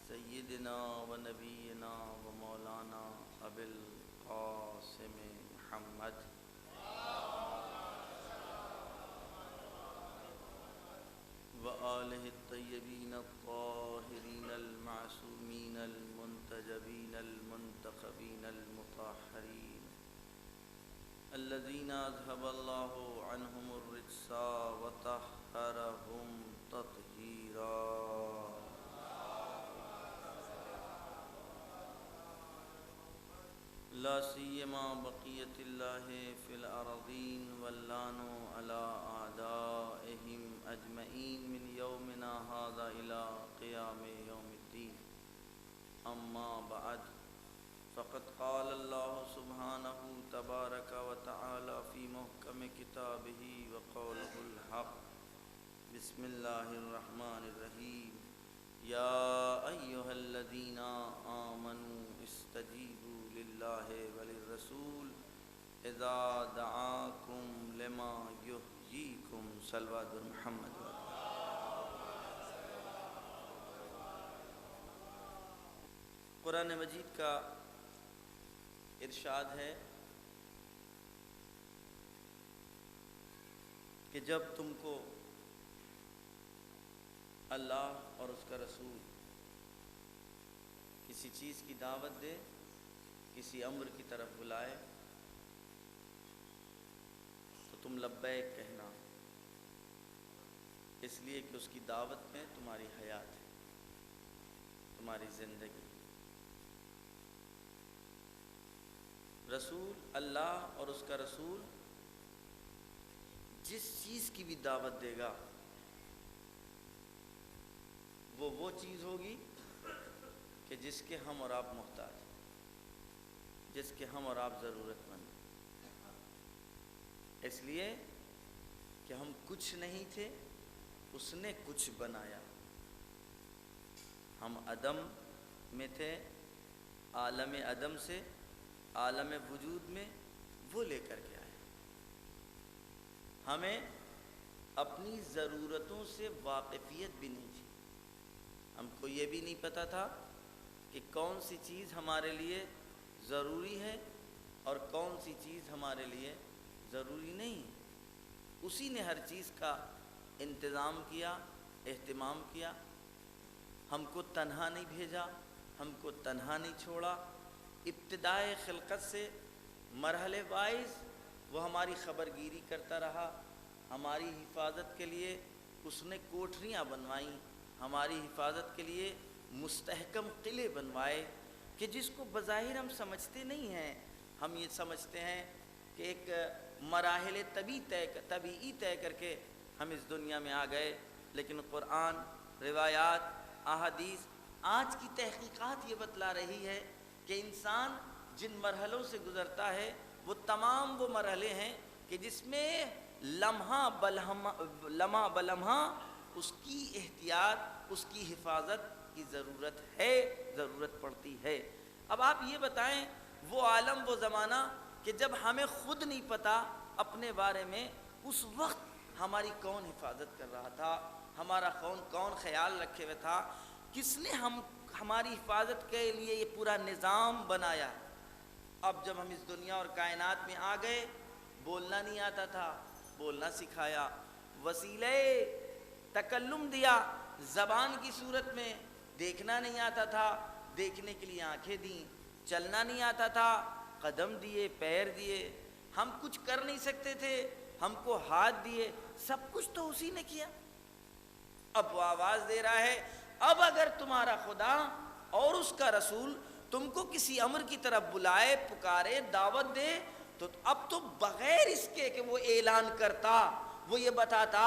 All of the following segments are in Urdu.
سیدنا و نبینا و مولانا ابی القاسم محمد و آلہ الطیبین الطاہرین المعصومین المنتجبین المنتخبین المطہرین الذین اذهب اللہ عنہم الرجس وطہرہم تطہیرا. لا سیما بقیت اللہ فی الارضین واللان علی اعدائہم اجمعین من یومنا ھذا الی قیام یوم الدین. اما بعد فقد قال اللہ سبحانہ تبارک و تعالی فی محکم کتابہ وقولہ الحق. بسم اللہ الرحمن الرحیم. یا ایھا الذین آمنوا استجیبوا للہ وللرسول اذا دعاکم لما یحییکم. صلوات محمد. قرآن مجید کا ارشاد ہے کہ جب تم کو اللہ اور اس کا رسول کسی چیز کی دعوت دے، کسی امر کی طرف بلائے، تو تم لبیک کہنا، اس لیے کہ اس کی دعوت میں تمہاری حیات ہے، تمہاری زندگی. رسول اللہ اور اس کا رسول جس چیز کی بھی دعوت دے گا وہ چیز ہوگی کہ جس کے ہم اور آپ محتاج ہیں، جس کے ہم اور آپ ضرورت مند ہیں. اس لیے کہ ہم کچھ نہیں تھے، اس نے کچھ بنایا. ہم عدم میں تھے، عالم عدم سے عالم وجود میں وہ لے کر کے آئے. ہمیں اپنی ضرورتوں سے واقفیت بھی نہیں تھی. ہم کو یہ بھی نہیں پتہ تھا کہ کون سی چیز ہمارے لیے ضروری ہے اور کون سی چیز ہمارے لیے ضروری نہیں. اسی نے ہر چیز کا انتظام کیا، اہتمام کیا. ہم کو تنہا نہیں بھیجا، ہم کو تنہا نہیں چھوڑا. ابتدائے خلقت سے مرحلے وائز وہ ہماری خبرگیری کرتا رہا. ہماری حفاظت کے لیے اس نے کوٹھریاں بنوائیں، ہماری حفاظت کے لیے مستحکم قلعے بنوائے کہ جس کو بظاہر ہم سمجھتے نہیں ہیں. ہم یہ سمجھتے ہیں کہ ایک مراحل طبیعی طے کر کے ہم اس دنیا میں آ گئے، لیکن قرآن، روایات، احادیث، آج کی تحقیقات یہ بتلا رہی ہے کہ انسان جن مرحلوں سے گزرتا ہے وہ تمام وہ مرحلے ہیں کہ جس میں لمحہ بلمحہ اس کی احتیاط، اس کی حفاظت کی ضرورت ہے، ضرورت پڑتی ہے. اب آپ یہ بتائیں وہ عالم، وہ زمانہ کہ جب ہمیں خود نہیں پتہ اپنے بارے میں، اس وقت ہماری کون حفاظت کر رہا تھا، ہمارا کون خیال رکھے ہوئے تھا، کس نے ہماری حفاظت کے لیے یہ پورا نظام بنایا. اب جب ہم اس دنیا اور کائنات میں آ گئے، بولنا نہیں آتا تھا، بولنا سکھایا. وسیلے تکلم دیا زبان کی صورت میں. دیکھنا نہیں آتا تھا، دیکھنے کے لیے آنکھیں دیں. چلنا نہیں آتا تھا، قدم دیے، پیر دیے. ہم کچھ کر نہیں سکتے تھے، ہم کو ہاتھ دیے. سب کچھ تو اسی نے کیا. اب وہ آواز دے رہا ہے، اب اگر تمہارا خدا اور اس کا رسول تم کو کسی امر کی طرف بلائے، پکارے، دعوت دے، تو اب تو بغیر اس کے کہ وہ اعلان کرتا، وہ یہ بتاتا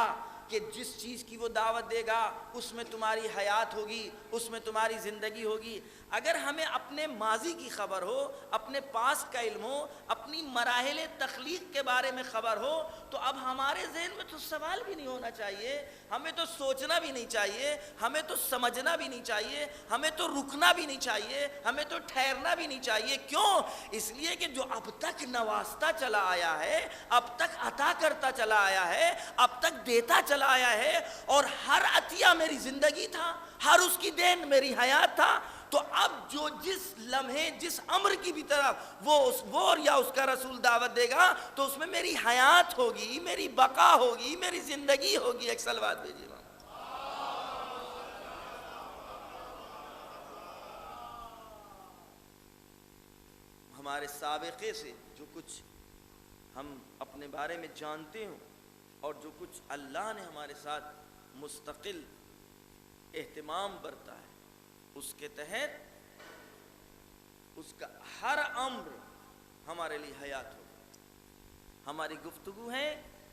کہ جس چیز کی وہ دعوت دے گا اس میں تمہاری حیات ہوگی، اس میں تمہاری زندگی ہوگی۔ اگر ہمیں اپنے ماضی کی خبر ہو، اپنے پاس کا علم ہو، اپنی مراحل تخلیق کے بارے میں خبر ہو، تو اب ہمارے ذہن میں تو سوال بھی نہیں ہونا چاہیے، ہمیں تو سوچنا بھی نہیں چاہیے، ہمیں تو سمجھنا بھی نہیں چاہیے، ہمیں تو رکنا بھی نہیں چاہیے، ہمیں تو ٹھہرنا بھی نہیں چاہیے۔ کیوں؟ اس لیے کہ جو اب تک نوازتا چلا آیا ہے، اب تک عطا کرتا چلا آیا ہے، اب تک دیتا چلا آیا ہے، اور ہر عطیہ میری زندگی تھا، ہر اس کی دین میری حیات تھا، تو اب جو جس لمحے جس امر کی بھی طرف وہ یا اس کا رسول دعوت دے گا تو اس میں میری حیات ہوگی، میری بقا ہوگی، میری زندگی ہوگی۔ ایک صلوات بھیجیے۔ ہمارے سابقے سے جو کچھ ہم اپنے بارے میں جانتے ہوں اور جو کچھ اللہ نے ہمارے ساتھ مستقل اہتمام برتا ہے، اس کے تحت اس کا ہر امر ہمارے لیے حیات ہوگا۔ ہماری گفتگو ہے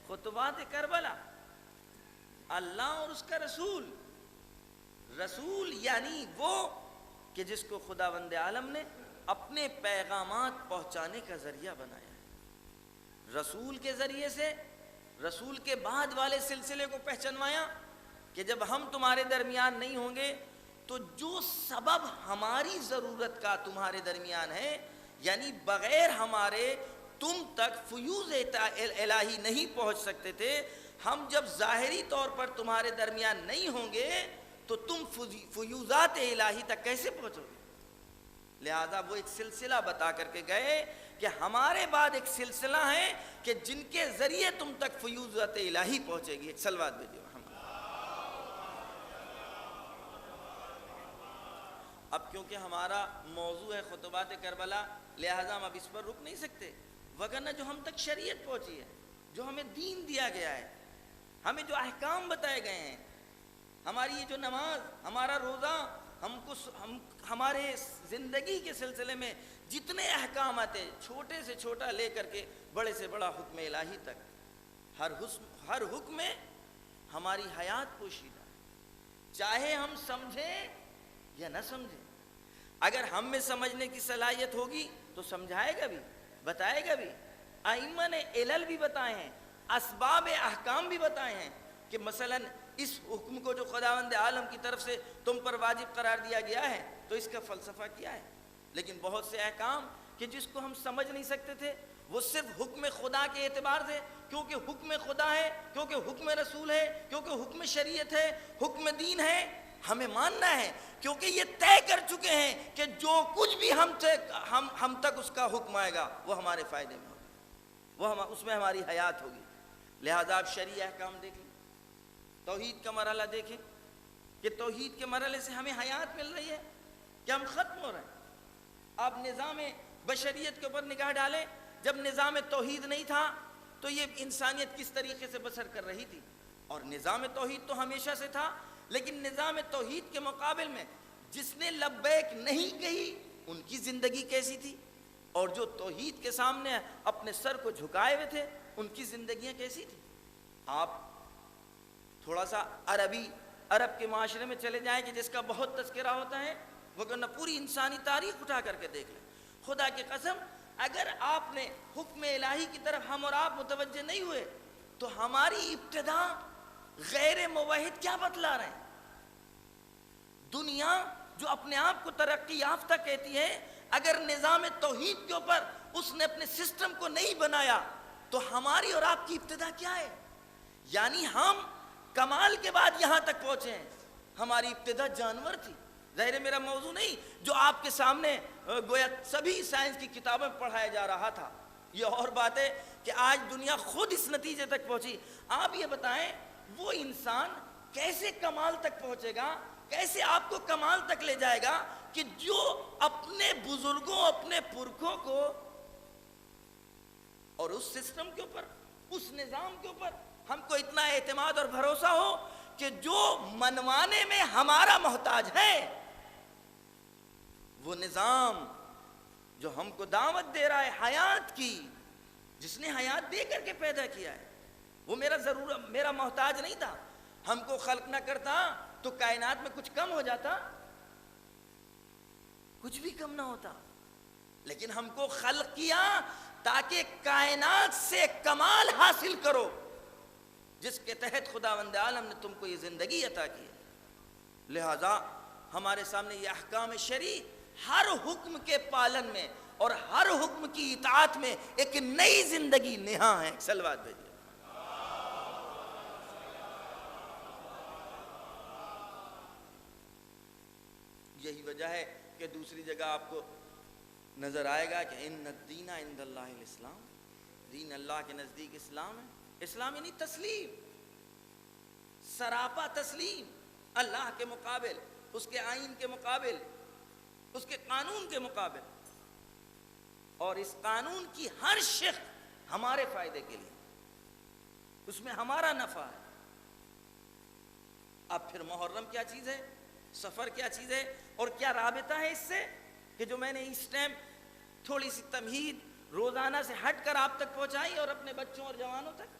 خطبات کربلا، اللہ اور اس کا رسول۔ رسول یعنی وہ کہ جس کو خداوند عالم نے اپنے پیغامات پہنچانے کا ذریعہ بنایا ہے۔ رسول کے ذریعے سے رسول کے بعد والے سلسلے کو پہچانوایا کہ جب ہم تمہارے درمیان نہیں ہوں گے تو جو سبب ہماری ضرورت کا تمہارے درمیان ہے، یعنی بغیر ہمارے تم تک فیوز الہی نہیں پہنچ سکتے تھے، ہم جب ظاہری طور پر تمہارے درمیان نہیں ہوں گے تو تم فیوزات الہی تک کیسے پہنچو گے؟ لہذا وہ ایک سلسلہ بتا کر کے گئے کہ ہمارے بعد ایک سلسلہ ہے کہ جن کے ذریعے تم تک فیوزات الہی پہنچے گی۔ ایک صلوات بھیجو۔ اب کیونکہ ہمارا موضوع ہے خطبات کربلا، لہذا ہم اب اس پر رک نہیں سکتے، وگرنہ جو ہم تک شریعت پہنچی ہے، جو ہمیں دین دیا گیا ہے، ہمیں جو احکام بتائے گئے ہیں، ہماری یہ جو نماز، ہمارا روزہ، ہمارے زندگی کے سلسلے میں جتنے احکامات ہیں، چھوٹے سے چھوٹا لے کر کے بڑے سے بڑا حکم الہی تک، ہر حکم میں ہماری حیات پوشیدہ ہے، چاہے ہم سمجھیں یا نہ سمجھیں۔ اگر ہم میں سمجھنے کی صلاحیت ہوگی تو سمجھائے گا بھی، بتائے گا بھی۔ ائمہ نے علل بھی بتائے ہیں، اسباب احکام بھی بتائے ہیں کہ مثلاً اس حکم کو جو خداوند عالم کی طرف سے تم پر واجب قرار دیا گیا ہے تو اس کا فلسفہ کیا ہے۔ لیکن بہت سے احکام کہ جس کو ہم سمجھ نہیں سکتے تھے، وہ صرف حکم خدا کے اعتبار سے، کیونکہ حکم خدا ہے، کیونکہ حکم رسول ہے، کیونکہ حکم شریعت ہے، حکم دین ہے، ہمیں ماننا ہے، کیونکہ یہ طے کر چکے ہیں کہ جو کچھ بھی ہم تک اس کا حکم آئے گا وہ ہمارے فائدے میں ہوگا، اس میں ہماری حیات ہوگی۔ لہذا آپ شرعی احکام دیکھیں، توحید کا مرحلہ دیکھیں کہ توحید کے مرحلے سے ہمیں حیات مل رہی ہے کہ ہم ختم ہو رہے ہیں۔ آپ نظام بشریت کے اوپر نگاہ ڈالیں، جب نظام توحید نہیں تھا تو یہ انسانیت کس طریقے سے بسر کر رہی تھی، اور نظام توحید تو ہمیشہ سے تھا، لیکن نظام توحید کے مقابل میں جس نے لبیک نہیں کہی ان کی زندگی کیسی تھی، اور جو توحید کے سامنے اپنے سر کو جھکائے ہوئے تھے ان کی زندگیاں کیسی تھی۔ آپ تھوڑا سا عرب کے معاشرے میں چلے جائیں کہ جس کا بہت تذکرہ ہوتا ہے، وگرنہ پوری انسانی تاریخ اٹھا کر کے دیکھ لیں، خدا کی قسم اگر آپ نے حکم الہی کی طرف ہم اور آپ متوجہ نہیں ہوئے تو ہماری ابتدا غیر موحد کیا بتلا رہے ہیں۔ دنیا جو اپنے آپ کو ترقی یافتہ کہتی ہے، اگر نظام توحید کے اوپر اس نے اپنے سسٹم کو نہیں بنایا تو ہماری اور آپ کی ابتدا کیا ہے؟ یعنی ہم کمال کے بعد یہاں تک پہنچے ہیں، ہماری ابتدا جانور تھی۔ ظاہر ہے میرا موضوع نہیں جو آپ کے سامنے گویا سبھی سائنس کی کتابیں پڑھایا جا رہا تھا، یہ اور بات ہے کہ آج دنیا خود اس نتیجے تک پہنچی۔ آپ یہ بتائیں وہ انسان کیسے کمال تک پہنچے گا، کیسے آپ کو کمال تک لے جائے گا کہ جو اپنے بزرگوں، اپنے پرکھوں کو اور اس سسٹم کے اوپر، اس نظام کے اوپر ہم کو اتنا اعتماد اور بھروسہ ہو کہ جو منوانے میں ہمارا محتاج ہے، وہ نظام جو ہم کو دعوت دے رہا ہے حیات کی، جس نے حیات دے کر کے پیدا کیا ہے، وہ میرا محتاج نہیں تھا. ہم کو خلق نہ کرتا تو کائنات میں کچھ کم ہو جاتا؟ کچھ بھی کم نہ ہوتا. لیکن ہم کو خلق کیا تاکہ کائنات سے کمال حاصل کرو، جس کے تحت خداوند عالم نے تم کو یہ زندگی عطا کی. لہذا ہمارے سامنے یہ احکام شرعی ہر حکم کے پالن میں اور ہر حکم کی اطاعت میں ایک نئی زندگی نہاں ہے. صلوات بھیجیے. یہی وجہ ہے کہ دوسری جگہ آپ کو نظر آئے گا کہ ان الدین عند اللہ الاسلام، دین اللہ کے نزدیک اسلام ہے. اسلام یعنی تسلیم، سراپا تسلیم اللہ کے مقابل، اس کے آئین کے مقابل، اس کے قانون کے مقابل. اور اس قانون کی ہر شق ہمارے فائدے کے لیے، اس میں ہمارا نفع ہے. اب پھر محرم کیا چیز ہے، سفر کیا چیز ہے، اور کیا رابطہ ہے اس سے کہ جو میں نے اس ٹائم تھوڑی سی تمہید روزانہ سے ہٹ کر آپ تک پہنچائی اور اپنے بچوں اور جوانوں تک.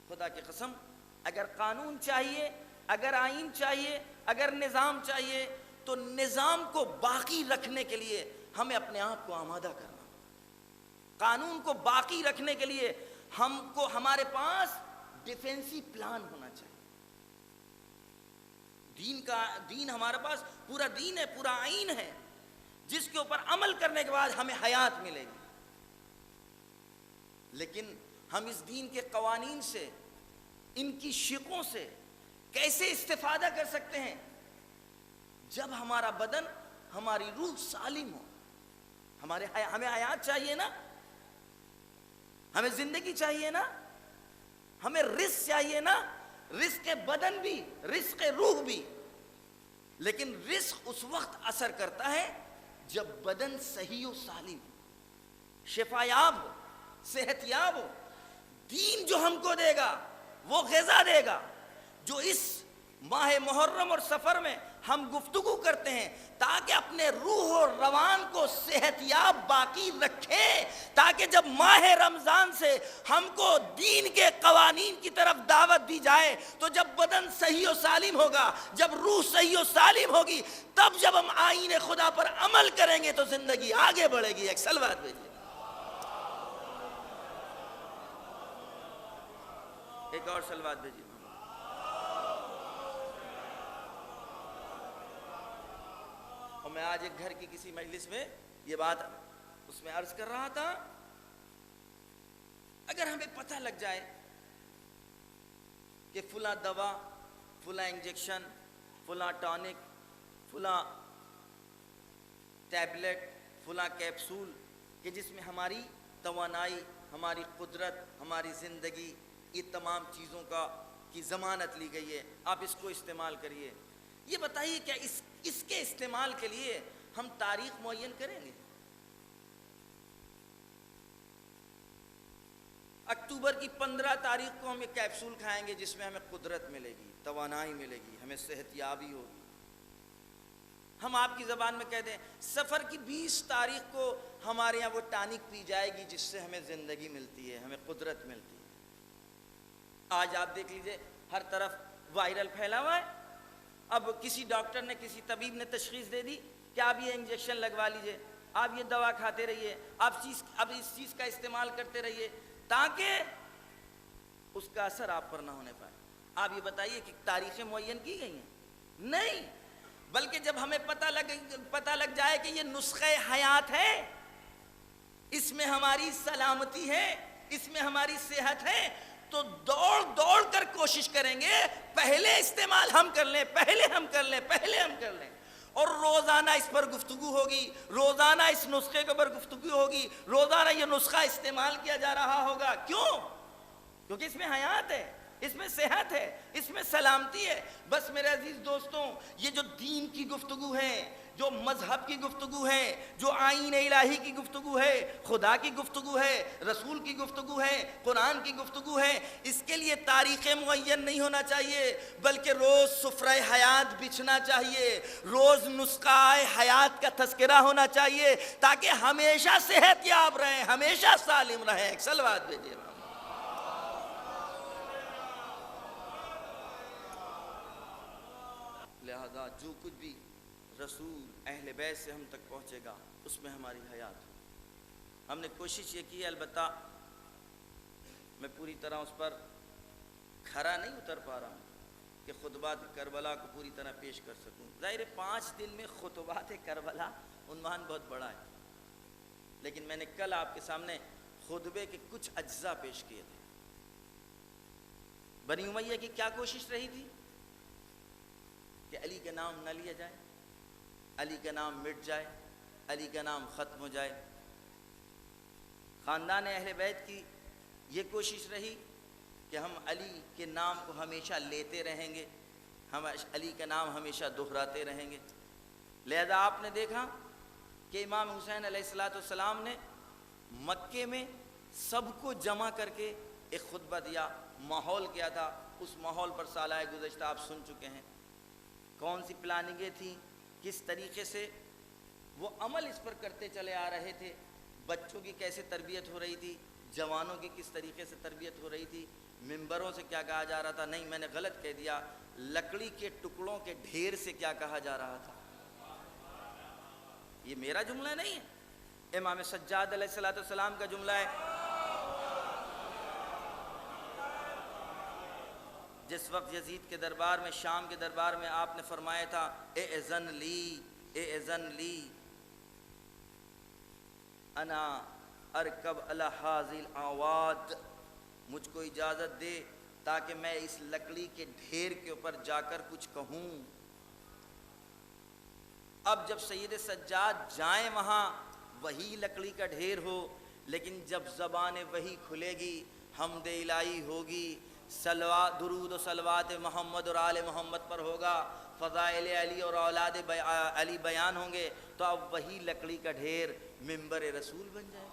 خدا کی قسم، اگر قانون چاہیے، اگر آئین چاہیے، اگر نظام چاہیے، تو نظام کو باقی رکھنے کے لیے ہمیں اپنے آپ کو آمادہ کرنا. قانون کو باقی رکھنے کے لیے ہمارے پاس ڈیفینسی پلان ہونا چاہیے. دین ہمارے پاس پورا دین ہے، پورا آئین ہے، جس کے اوپر عمل کرنے کے بعد ہمیں حیات ملے گی. لیکن ہم اس دین کے قوانین سے، ان کی شقوں سے کیسے استفادہ کر سکتے ہیں؟ جب ہمارا بدن، ہماری روح سالم ہو. ہمیں حیات چاہیے نا، ہمیں زندگی چاہیے نا، ہمیں رزق چاہیے نا، رزق بدن بھی، رزق روح بھی. لیکن رزق اس وقت اثر کرتا ہے جب بدن صحیح و سالم ہو، شفا یاب ہو، صحت یاب ہو. دین جو ہم کو دے گا وہ غذا دے گا. جو اس ماہ محرم اور سفر میں ہم گفتگو کرتے ہیں تاکہ اپنے روح اور روان کو صحت یاب باقی رکھیں، تاکہ جب ماہ رمضان سے ہم کو دین کے قوانین کی طرف دعوت دی جائے تو جب بدن صحیح و سالم ہوگا، جب روح صحیح و سالم ہوگی، تب جب ہم آئین خدا پر عمل کریں گے تو زندگی آگے بڑھے گی. ایک صلوات بھیجیے. ایک اور صلوات بھیجیے. اور میں آج ایک گھر کی کسی مجلس میں یہ بات اس میں عرض کر رہا تھا، اگر ہمیں پتہ لگ جائے کہ فلاں دوا، فلاں انجیکشن، فلاں ٹانک، فلاں ٹیبلٹ، فلاں کیپسول، کہ جس میں ہماری توانائی، ہماری قدرت، ہماری زندگی، یہ تمام چیزوں کی ضمانت لی گئی ہے، آپ اس کو استعمال کریے. یہ بتائیے کیا اس کے استعمال کے لیے ہم تاریخ معین کریں گے؟ اکتوبر کی 15 تاریخ کو ہم یہ کیپسول کھائیں گے جس میں ہمیں قدرت ملے گی، توانائی ملے گی، ہمیں صحت یابی ہوگی. ہم آپ کی زبان میں کہہ دیں سفر کی 20 تاریخ کو ہمارے یہاں وہ ٹانک پی جائے گی جس سے ہمیں زندگی ملتی ہے، ہمیں قدرت ملتی ہے. آج آپ دیکھ لیجئے ہر طرف وائرل پھیلا ہوا ہے. اب کسی ڈاکٹر نے، کسی طبیب نے تشخیص دے دی کہ آپ یہ انجیکشن لگوا لیجئے، آپ یہ دوا کھاتے رہیے، آپ اس چیز کا استعمال کرتے رہیے تاکہ اس کا اثر آپ پر نہ ہونے پائے. آپ یہ بتائیے کہ تاریخیں معین کی گئی ہیں؟ نہیں، بلکہ جب ہمیں پتہ لگ جائے کہ یہ نسخہ حیات ہے، اس میں ہماری سلامتی ہے، اس میں ہماری صحت ہے، تو دوڑ کر کوشش کریں گے پہلے استعمال ہم کر لیں، پہلے ہم کر لیں. اور روزانہ اس پر گفتگو ہوگی، روزانہ اس نسخے کے اوپر گفتگو ہوگی، روزانہ یہ نسخہ استعمال کیا جا رہا ہوگا. کیوں؟ کیونکہ اس میں حیات ہے، اس میں صحت ہے، اس میں سلامتی ہے. بس میرے عزیز دوستوں، یہ جو دین کی گفتگو ہے، جو مذہب کی گفتگو ہے، جو آئین الہی کی گفتگو ہے، خدا کی گفتگو ہے، رسول کی گفتگو ہے، قرآن کی گفتگو ہے، اس کے لیے تاریخ معین نہیں ہونا چاہیے، بلکہ روز سفرہ حیات بچھنا چاہیے، روز نسخہ حیات کا تذکرہ ہونا چاہیے، تاکہ ہمیشہ صحت یاب رہیں، ہمیشہ سالم رہیں. ایک صلوات بھیجیے. لہذا جو کچھ بھی رسول اہل بیت سے ہم تک پہنچے گا اس میں ہماری حیات ہو۔ ہم نے کوشش یہ کی ہے، البتہ میں پوری طرح اس پر کھرا نہیں اتر پا رہا ہوں کہ خطبات کربلا کو پوری طرح پیش کر سکوں۔ ظاہر 5 دن میں خطبات کربلا عنوان بہت بڑا ہے، لیکن میں نے کل آپ کے سامنے خطبے کے کچھ اجزاء پیش کیے تھے۔ بنی امیہ کی کیا کوشش رہی تھی کہ علی کا نام نہ لیا جائے، علی کا نام مٹ جائے، علی کا نام ختم ہو جائے۔ خاندان اہل بیت کی یہ کوشش رہی کہ ہم علی کے نام کو ہمیشہ لیتے رہیں گے، ہم علی کا نام ہمیشہ دہراتے رہیں گے۔ لہذا آپ نے دیکھا کہ امام حسین علیہ السلام نے مکے میں سب کو جمع کر کے ایک خطبہ دیا، ماحول کیا تھا، اس ماحول پر سالہ گزشتہ آپ سن چکے ہیں۔ کون سی پلاننگیں تھیں، کس طریقے سے وہ عمل اس پر کرتے چلے آ رہے تھے، بچوں کی کیسے تربیت ہو رہی تھی، جوانوں کی کس طریقے سے تربیت ہو رہی تھی، ممبروں سے کیا کہا جا رہا تھا، نہیں میں نے غلط کہہ دیا، لکڑی کے ٹکڑوں کے ڈھیر سے کیا کہا جا رہا تھا۔ یہ میرا جملہ نہیں ہے، امام سجاد علیہ السلام کا جملہ ہے۔ جس وقت یزید کے دربار میں، شام کے دربار میں آپ نے فرمایا تھا اذن لی انا ارکب علی ھذی الاعواد، مجھ کو اجازت دے تاکہ میں اس لکڑی کے ڈھیر کے اوپر جا کر کچھ کہوں۔ اب جب سید سجاد جائیں وہاں وہی لکڑی کا ڈھیر ہو، لیکن جب زبان وہی کھلے گی، حمد الہی ہوگی، درود و صلوات محمد اور آل محمد پر ہوگا، فضائل علی اور اولاد علی بیان ہوں گے، تو اب وہی لکڑی کا ڈھیر ممبر رسول بن جائے گا۔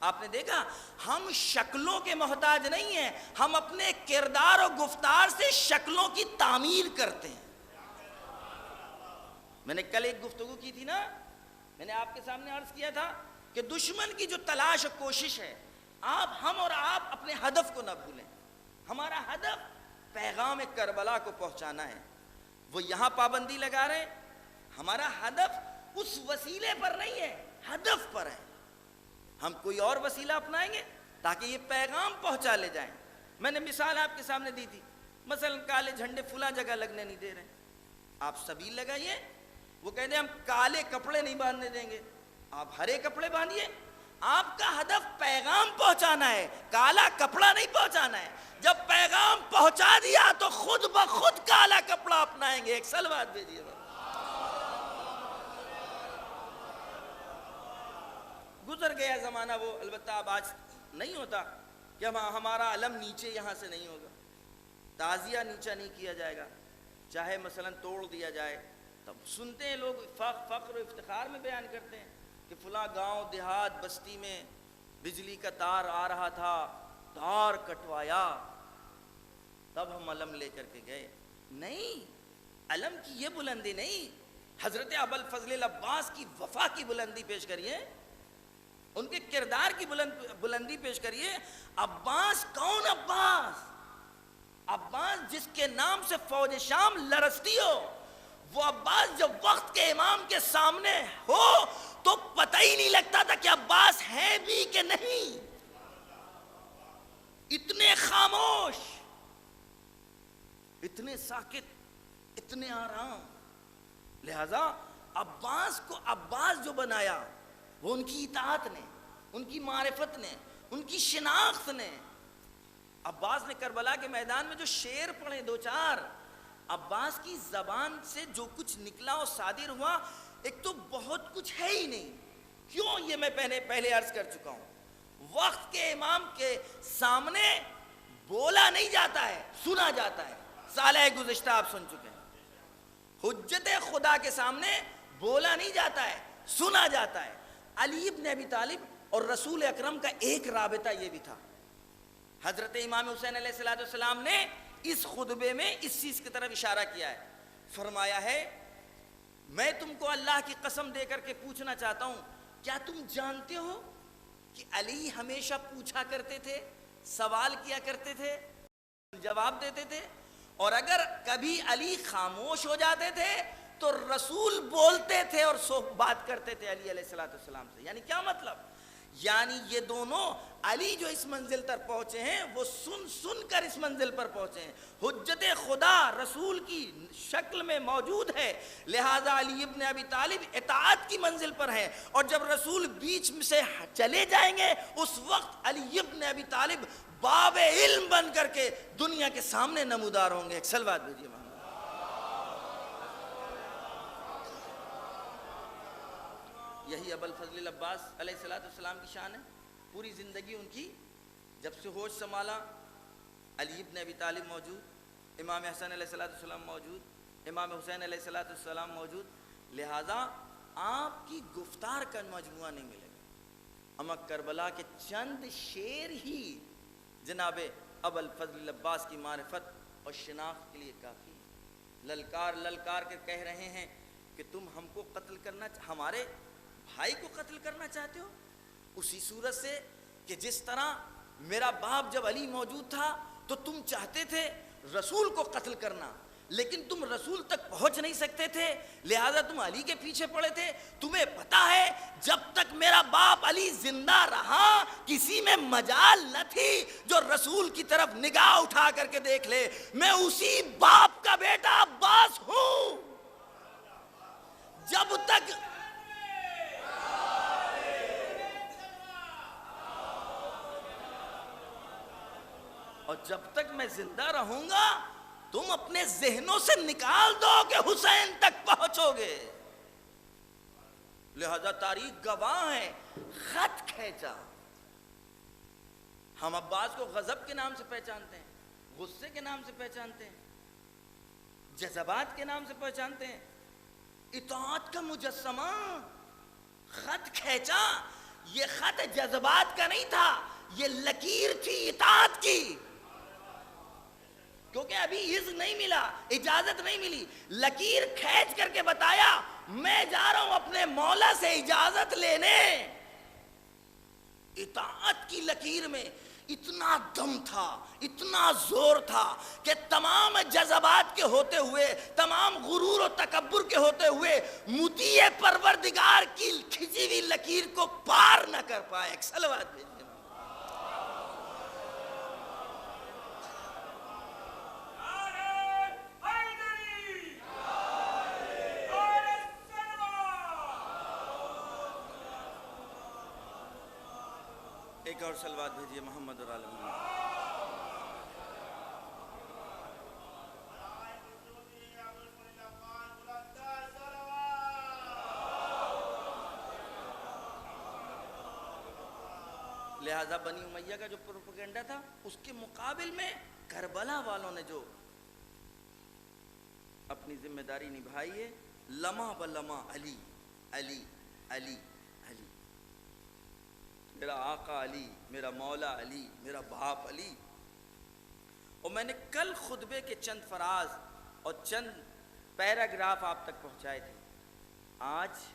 آپ نے دیکھا ہم شکلوں کے محتاج نہیں ہیں، ہم اپنے کردار و گفتار سے شکلوں کی تعمیر کرتے ہیں۔ میں نے کل ایک گفتگو کی تھی نا، میں نے آپ کے سامنے عرض کیا تھا کہ دشمن کی جو تلاش و کوشش ہے، ہم اور آپ اپنے ہدف کو نہ بھولیں۔ ہمارا ہدف پیغام کربلا کو پہنچانا ہے۔ وہ یہاں پابندی لگا رہے ہیں، ہمارا ہدف اس وسیلے پر نہیں ہے، ہدف پر ہے۔ ہم کوئی اور وسیلہ اپنائیں گے تاکہ یہ پیغام پہنچا لے جائیں۔ میں نے مثال آپ کے سامنے دی تھی، مثلا کالے جھنڈے فلاں جگہ لگنے نہیں دے رہے ہیں، آپ سبیل لگائیے۔ وہ کہتے ہیں ہم کالے کپڑے نہیں باندھنے دیں گے، آپ ہرے کپڑے باندھیے۔ آپ کا ہدف پیغام پہنچانا ہے، کالا کپڑا نہیں پہنچانا ہے۔ جب پیغام پہنچا دیا تو خود بخود کالا کپڑا اپنائیں گے۔ ایک صلوات بھیجیے۔ گزر گیا زمانہ وہ، البتہ اب آج نہیں ہوتا کہ ہمارا علم نیچے یہاں سے نہیں ہوگا، تعزیہ نیچا نہیں کیا جائے گا، چاہے مثلا توڑ دیا جائے۔ تب سنتے ہیں لوگ فخر و افتخار میں بیان کرتے ہیں کہ فلاں گاؤں دیہات بستی میں بجلی کا تار آ رہا تھا، تار کٹوایا، تب ہم علم لے کر کے گئے۔ نہیں، علم کی یہ بلندی نہیں، حضرت ابوالفضل العباس کی وفا کی بلندی پیش کریے، ان کے کردار کی بلندی پیش کریے۔ عباس کون عباس؟ عباس جس کے نام سے فوج شام لرزتی ہو، وہ عباس جب وقت کے امام کے سامنے ہو تو پتہ ہی نہیں لگتا تھا کہ عباس ہے بھی کہ نہیں، اتنے خاموش، اتنے ساکت، اتنے آرام۔ لہذا عباس کو عباس جو بنایا وہ ان کی اطاعت نے، ان کی معرفت نے، ان کی شناخت نے۔ عباس نے کربلا کے میدان میں جو شعر پڑھے دو چار، عباس کی زبان سے جو کچھ نکلا اور صادر ہوا، ایک تو بہت کچھ ہے ہی نہیں۔ کیوں؟ یہ میں پہلے عرض کر چکا ہوں، وقت کے امام کے سامنے بولا نہیں جاتا ہے، سنا جاتا ہے۔ سالہ گزشتہ آپ سن چکے ہیں، حجت خدا کے سامنے بولا نہیں جاتا ہے، سنا جاتا ہے۔ علی ابن ابی طالب اور رسول اکرم کا ایک رابطہ یہ بھی تھا۔ حضرت امام حسین علیہ السلام نے اس خطبے میں اس چیز کی طرف اشارہ کیا ہے، فرمایا ہے میں تم کو اللہ کی قسم دے کر کے پوچھنا چاہتا ہوں، کیا تم جانتے ہو کہ علی ہمیشہ پوچھا کرتے تھے، سوال کیا کرتے تھے، جواب دیتے تھے، اور اگر کبھی علی خاموش ہو جاتے تھے تو رسول بولتے تھے اور بات کرتے تھے علی علیہ السلام سے. یعنی کیا مطلب؟ یعنی یہ دونوں علی جو اس منزل تک پہنچے ہیں وہ سن کر اس منزل پر پہنچے ہیں. حجت خدا رسول کی شکل میں موجود ہے، لہذا علی ابن ابی طالب اطاعت کی منزل پر ہیں، اور جب رسول بیچ میں سے چلے جائیں گے اس وقت علی ابن ابی طالب باب علم بن کر کے دنیا کے سامنے نمودار ہوں گے. ایک صلوات بھیجیے. یہی ابو الفضل العباس علیہ السلام کی شان ہے. پوری زندگی ان کی جب سے ہوش سنبھالا علی ابن ابی طالب موجود، امام حسن علیہ السلام موجود، امام حسین علیہ السلام موجود، لہذا آپ کی گفتار کا مجموعہ نہیں ملے گا. اما کربلا کے چند شعر ہی جناب ابو الفضل العباس کی معرفت اور شناخت کے لیے کافی. للکار کے کہہ رہے ہیں کہ تم ہم کو قتل کرنا، ہمارے بھائی کو قتل کرنا چاہتے ہو اسی صورت سے کہ جس طرح میرا باپ جب علی موجود تھا تو تم چاہتے تھے رسول کو قتل کرنا، لیکن تم رسول تک پہنچ نہیں سکتے تھے، لہذا تم علی کے پیچھے پڑے تھے. تمہیں پتا ہے جب تک میرا باپ علی زندہ رہا کسی میں مجال نہ تھی جو رسول کی طرف نگاہ اٹھا کر کے دیکھ لے. میں اسی باپ کا بیٹا عباس ہوں. جب تک اور جب تک میں زندہ رہوں گا تم اپنے ذہنوں سے نکال دو کہ حسین تک پہنچو گے. لہذا تاریخ گواہ ہے. خط کھینچا. ہم عباس کو غضب کے نام سے پہچانتے ہیں، غصے کے نام سے پہچانتے ہیں، جذبات کے نام سے پہچانتے ہیں. اطاعت کا مجسمہ خط کھینچا. یہ خط جذبات کا نہیں تھا، یہ لکیر تھی اطاعت کی. کیونکہ ابھی اذن نہیں ملا، اجازت نہیں ملی. لکیر کھینچ کر کے بتایا میں جا رہا ہوں اپنے مولا سے اجازت لینے. اطاعت کی لکیر میں اتنا دم تھا، اتنا زور تھا کہ تمام جذبات کے ہوتے ہوئے، تمام غرور و تکبر کے ہوتے ہوئے مطیع پروردگار کی کھچی ہوئی لکیر کو پار نہ کر پائے. ایک صلوات بھیجیے. ایک اور صلوات بھیجیے محمد اور آل محمد. لہذا بنی امیہ کا جو پروپیگنڈا تھا اس کے مقابل میں کربلا والوں نے جو اپنی ذمہ داری نبھائی ہے، لمحہ بلمحہ علی علی علی علی، میرا آقا علی، میرا مولا علی، میرا باپ علی. اور میں نے کل خطبے کے چند فراز اور چند پیراگراف آپ تک پہنچائے تھے. آج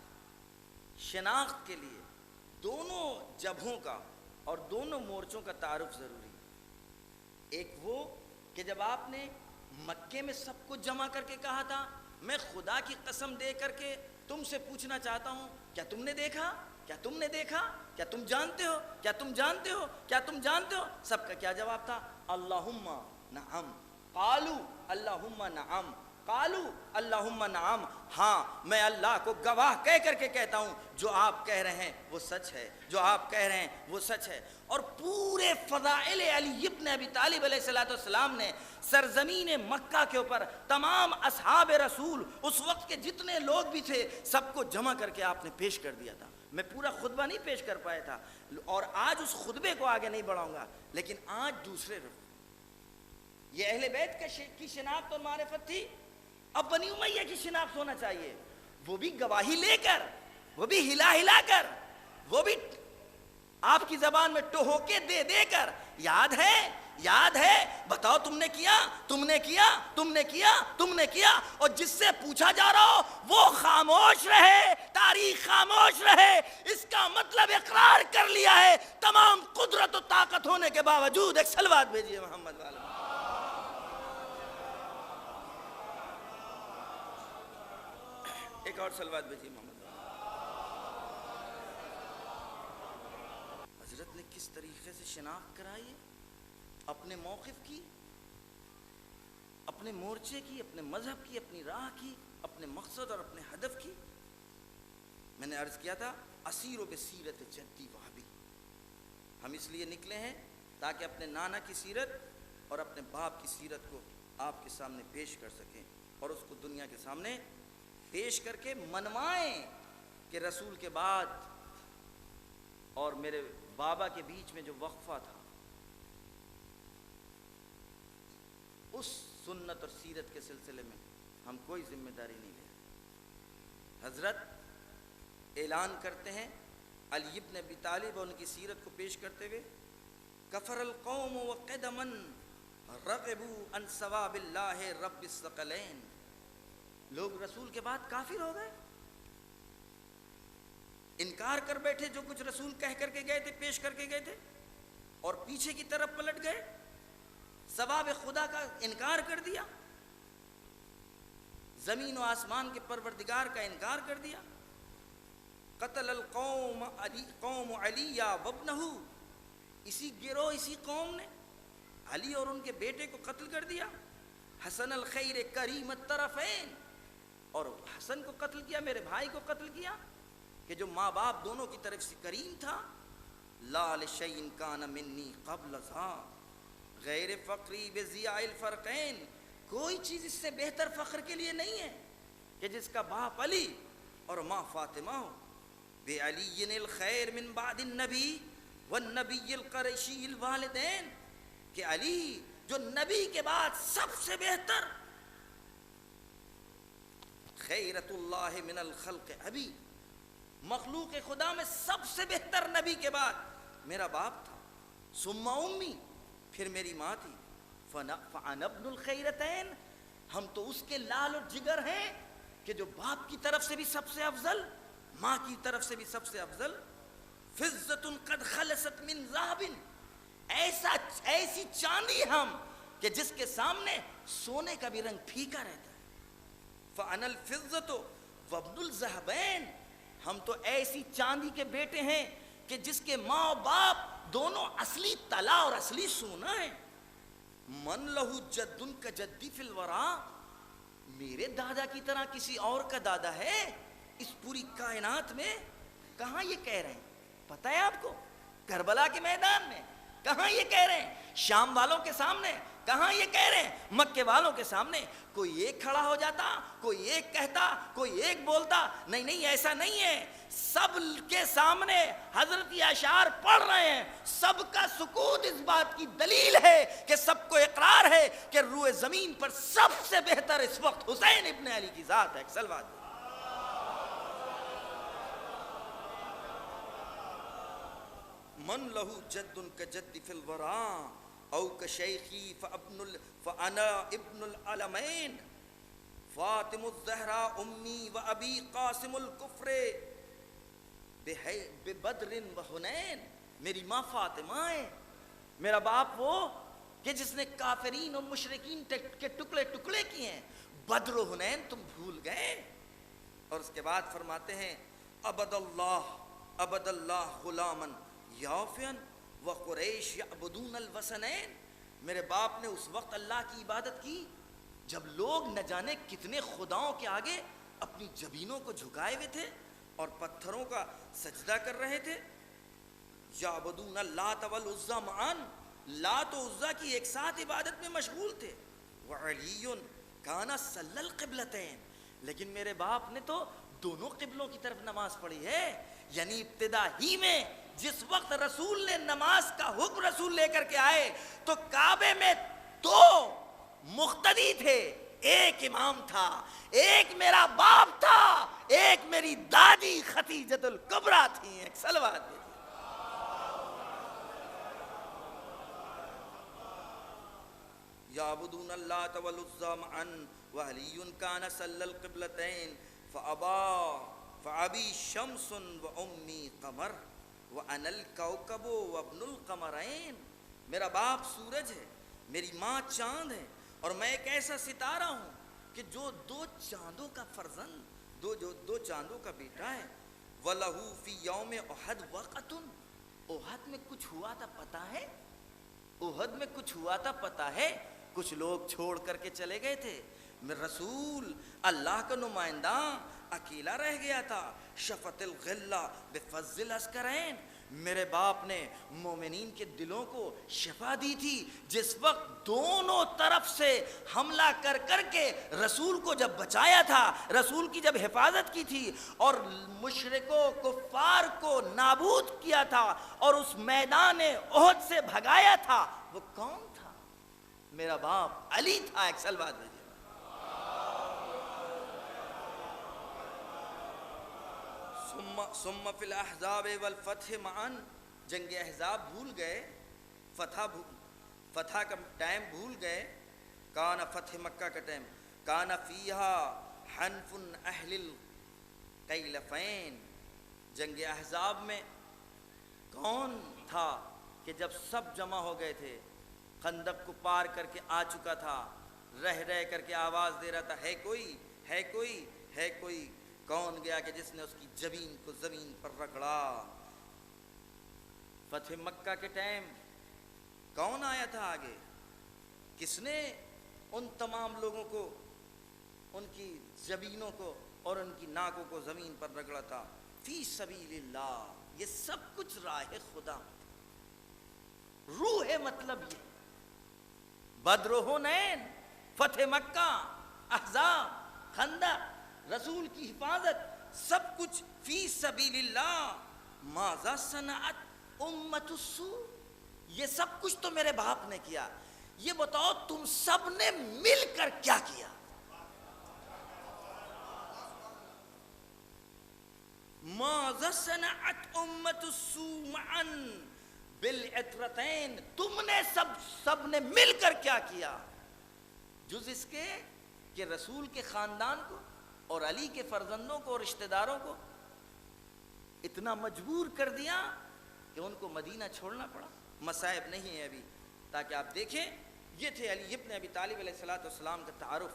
شناخت کے لیے دونوں جبہوں کا اور دونوں مورچوں کا تعارف ضروری ہے. ایک وہ کہ جب آپ نے مکے میں سب کو جمع کر کے کہا تھا میں خدا کی قسم دے کر کے تم سے پوچھنا چاہتا ہوں کیا تم نے دیکھا، کیا تم نے دیکھا، کیا تم جانتے ہو، کیا تم جانتے ہو، کیا تم جانتے ہو؟ سب کا کیا جواب تھا؟ اللہم نعم. قالو اللہم نعم، قالو اللہم نعم. ہاں میں اللہ کو گواہ کہہ کر کے کہتا ہوں جو آپ کہہ رہے ہیں وہ سچ ہے، جو آپ کہہ رہے ہیں وہ سچ ہے. اور پورے فضائل علی ابن ابی طالب علیہ السلام نے سرزمین مکہ کے اوپر تمام اصحاب رسول اس وقت کے جتنے لوگ بھی تھے سب کو جمع کر کے آپ نے پیش کر دیا تھا. میں پورا خطبہ نہیں پیش کر پایا تھا اور آج اس خطبے کو آگے نہیں بڑھاؤں گا، لیکن آج دوسرے رخ یہ اہل بیت کی شناخت اور معرفت تھی. اب بنی امیہ کی شناخت ہونا چاہیے، وہ بھی گواہی لے کر، وہ بھی ہلا ہلا کر، وہ بھی آپ کی زبان میں ٹہوکے دے دے کر. یاد ہے، یاد ہے، بتاؤ تم نے کیا، تم نے کیا، تم نے کیا، تم نے کیا. اور جس سے پوچھا جا رہا ہو وہ خاموش رہے، تاریخ خاموش رہے. اس کا مطلب اقرار کر لیا ہے تمام قدرت و طاقت ہونے کے باوجود. ایک صلوات بھیجیے محمد والا. ایک اور صلوات بھیجیے محمد۔ حضرت نے کس طریقے سے شناخت کرائی ہے اپنے موقف کی، اپنے مورچے کی، اپنے مذہب کی، اپنی راہ کی، اپنے مقصد اور اپنے ہدف کی۔ میں نے عرض کیا تھا اسیر و بسیرت جدی وہابی، ہم اس لیے نکلے ہیں تاکہ اپنے نانا کی سیرت اور اپنے باپ کی سیرت کو آپ کے سامنے پیش کر سکیں اور اس کو دنیا کے سامنے پیش کر کے منوائیں کہ رسول کے بعد اور میرے بابا کے بیچ میں جو وقفہ تھا اس سنت اور سیرت کے سلسلے میں ہم کوئی ذمہ داری نہیں لے رہے۔ حضرت اعلان کرتے ہیں علی ابن ابی طالب اور ان کی سیرت کو پیش کرتے ہوئے کفر القوم وقدما رغبوا عن ثواب اللہ رب الثقلین، لوگ رسول کے بعد کافر ہو گئے، انکار کر بیٹھے جو کچھ رسول کہہ کر کے گئے تھے، پیش کر کے گئے تھے، اور پیچھے کی طرف پلٹ گئے، ثواب خدا کا انکار کر دیا، زمین و آسمان کے پروردگار کا انکار کر دیا۔ قتل القوم علی قوم علی وابنہ، اسی گروہ اسی قوم نے علی اور ان کے بیٹے کو قتل کر دیا۔ حسن الخیر کریم الطرفین، اور حسن کو قتل کیا، میرے بھائی کو قتل کیا کہ جو ماں باپ دونوں کی طرف سے کریم تھا۔ لا لشیء کان منی قبل ذا غیر فقری بضیاء الفرقین، کوئی چیز اس سے بہتر فخر کے لیے نہیں ہے کہ جس کا باپ علی اور ماں فاطمہ ہو۔ بے علی الخیر من بعد النبی والنبی القریشی الوالدین، کہ علی جو نبی کے بعد سب سے بہتر، خیرت اللہ من الخلق ابی، مخلوق خدا میں سب سے بہتر نبی کے بعد میرا باپ تھا، ثم امی، پھر میری ماں تھی، فانا ابن الخیرتین، ہم تو اس کے لال اور جگر ہیں کہ جو باپ کی طرف سے بھی سب سے افضل، ماں کی طرف سے بھی سب سے افضل۔ فضۃ قد خلصت من ذهب، ایسی چاندی ہم کہ جس کے سامنے سونے کا بھی رنگ پھیکا رہتا ہے۔ فانا الفضۃ وابن الذهبین، ہم تو ایسی چاندی کے بیٹے ہیں کہ جس کے ماں و باپ دونوں اصلی طلا اور اصلی سونا ہے۔ من لہو جد کا جدی فی الورا، میرے دادا کی طرح کسی اور کا دادا ہے اس پوری کائنات میں؟ کہاں یہ کہہ رہے ہیں پتہ ہے آپ کو؟ کربلا کے میدان میں کہاں یہ کہہ رہے ہیں؟ شام والوں کے سامنے کہاں یہ کہہ رہے ہیں؟ مکے والوں کے سامنے کوئی ایک کھڑا ہو جاتا، کوئی ایک کہتا، کوئی ایک بولتا، نہیں نہیں ایسا نہیں ہے، سب کے سامنے حضرت یہ اشعار پڑھ رہے ہیں، سب کا سکوت اس بات کی دلیل ہے کہ سب کو اقرار ہے کہ روئے زمین پر سب سے بہتر اس وقت حسین ابن علی کی ذات ہے۔ سلوات من لہو جد کا جد فی الورا او کشیخی فانا ابن العلمین، فاطم الزہرا امی و ابی قاسم الکفر ببدر و حنین، میری ماں فاطمہ ہے، میرا باپ وہ کہ جس نے کافرین اور مشرکین کے ٹکڑے ٹکڑے کیے ہیں، بدر و حنین تم بھول گئے۔ اور اس کے بعد فرماتے ہیں عبد اللہ غلاما یافعا وقریش یعبدون الوثنین، میرے باپ نے اس وقت اللہ کی عبادت کی جب لوگ نہ جانے کتنے خداؤں کے آگے اپنی جبینوں کو جھکائے ہوئے تھے اور پتھروں کا سجدہ کر رہے تھے۔ یعبدون اللات والعزی معا، لات و عزی کی ایک ساتھ عبادت میں مشغول تھے۔ وعلی کان صلی القبلتین، لیکن میرے باپ نے تو دونوں قبلوں کی طرف نماز پڑھی ہے، یعنی ابتدا ہی میں جس وقت رسول نے نماز کا حکم رسول لے کر کے آئے تو کعبے میں دو مقتدی تھے، ایک امام تھا، ایک میرا باپ تھا، ایک میری دادی خدیجۃ الکبریٰ تھی۔ ایک صلوات دے یعبدون اللات والعزی معا وعلی کان صلی القبلتین فابی شمس و امی قمر وانا الکوکب وابن القمرین، میرا باپ سورج ہے، میری ماں چاند ہے، اور میں ایک ایسا ستارہ ہوں کہ جو دو چاندوں کا فرزند، دو جو دو چاندوں کا بیٹا ہے. وَلَهُ فِي يَوْمِ أُحَدْ وَقَتٌ. احد میں کچھ ہوا تھا پتہ ہے؟ احد میں کچھ ہوا تھا پتہ ہے؟ کچھ لوگ چھوڑ کر کے چلے گئے تھے. رسول اللہ کا نمائندہ اکیلا رہ گیا تھا. شفت الغلہ بفض العسکرین. میرے باپ نے مومنین کے دلوں کو شفا دی تھی جس وقت دونوں طرف سے حملہ کر کر کے رسول کو جب بچایا تھا, رسول کی جب حفاظت کی تھی اور مشرکوں کفار کو نابود کیا تھا اور اس میدان احد سے بھگایا تھا. وہ کون تھا؟ میرا باپ علی تھا. ایک سال بعد ثم فی الاحزاب والفتح معا. جنگ احزاب بھول گئے, فتح کا ٹائم بھول گئے. کان فتح مکہ کا ٹائم کان فیہا حنف اہل القیلفین. جنگ احزاب میں کون تھا کہ جب سب جمع ہو گئے تھے, خندق کو پار کر کے آ چکا تھا, رہ کر کے آواز دے رہا تھا, ہے کوئی, ہے کوئی, ہے کوئی. کون گیا کہ جس نے اس کی جبین کو زمین پر رگڑا؟ فتح مکہ کے ٹائم کون آیا تھا آگے؟ کس نے ان تمام لوگوں کو, ان کی جبینوں کو اور ان کی ناکوں کو زمین پر رگڑا تھا؟ فی سبیل اللہ. یہ سب کچھ راہ خدا. روح مطلب یہ بدر و حنین, فتح مکہ, احزاب, خندق, رسول کی حفاظت, سب کچھ فی سبیل اللہ. ماذا صنعت امت السوء. یہ سب کچھ تو میرے باپ نے کیا. یہ بتاؤ تم سب نے مل کر کیا کیا؟ ماذا صنعت امت السوء معا بالعطرتین. تم نے سب نے مل کر کیا کیا؟ جز اس کے کہ رسول کے خاندان کو اور علی کے فرزندوں کو اور رشتہ داروں کو اتنا مجبور کر دیا کہ ان کو مدینہ چھوڑنا پڑا. مصائب نہیں ہے ابھی, تاکہ آپ دیکھیں. یہ تھے علی ابن ابی طالب علیہ السلام کا تعارف.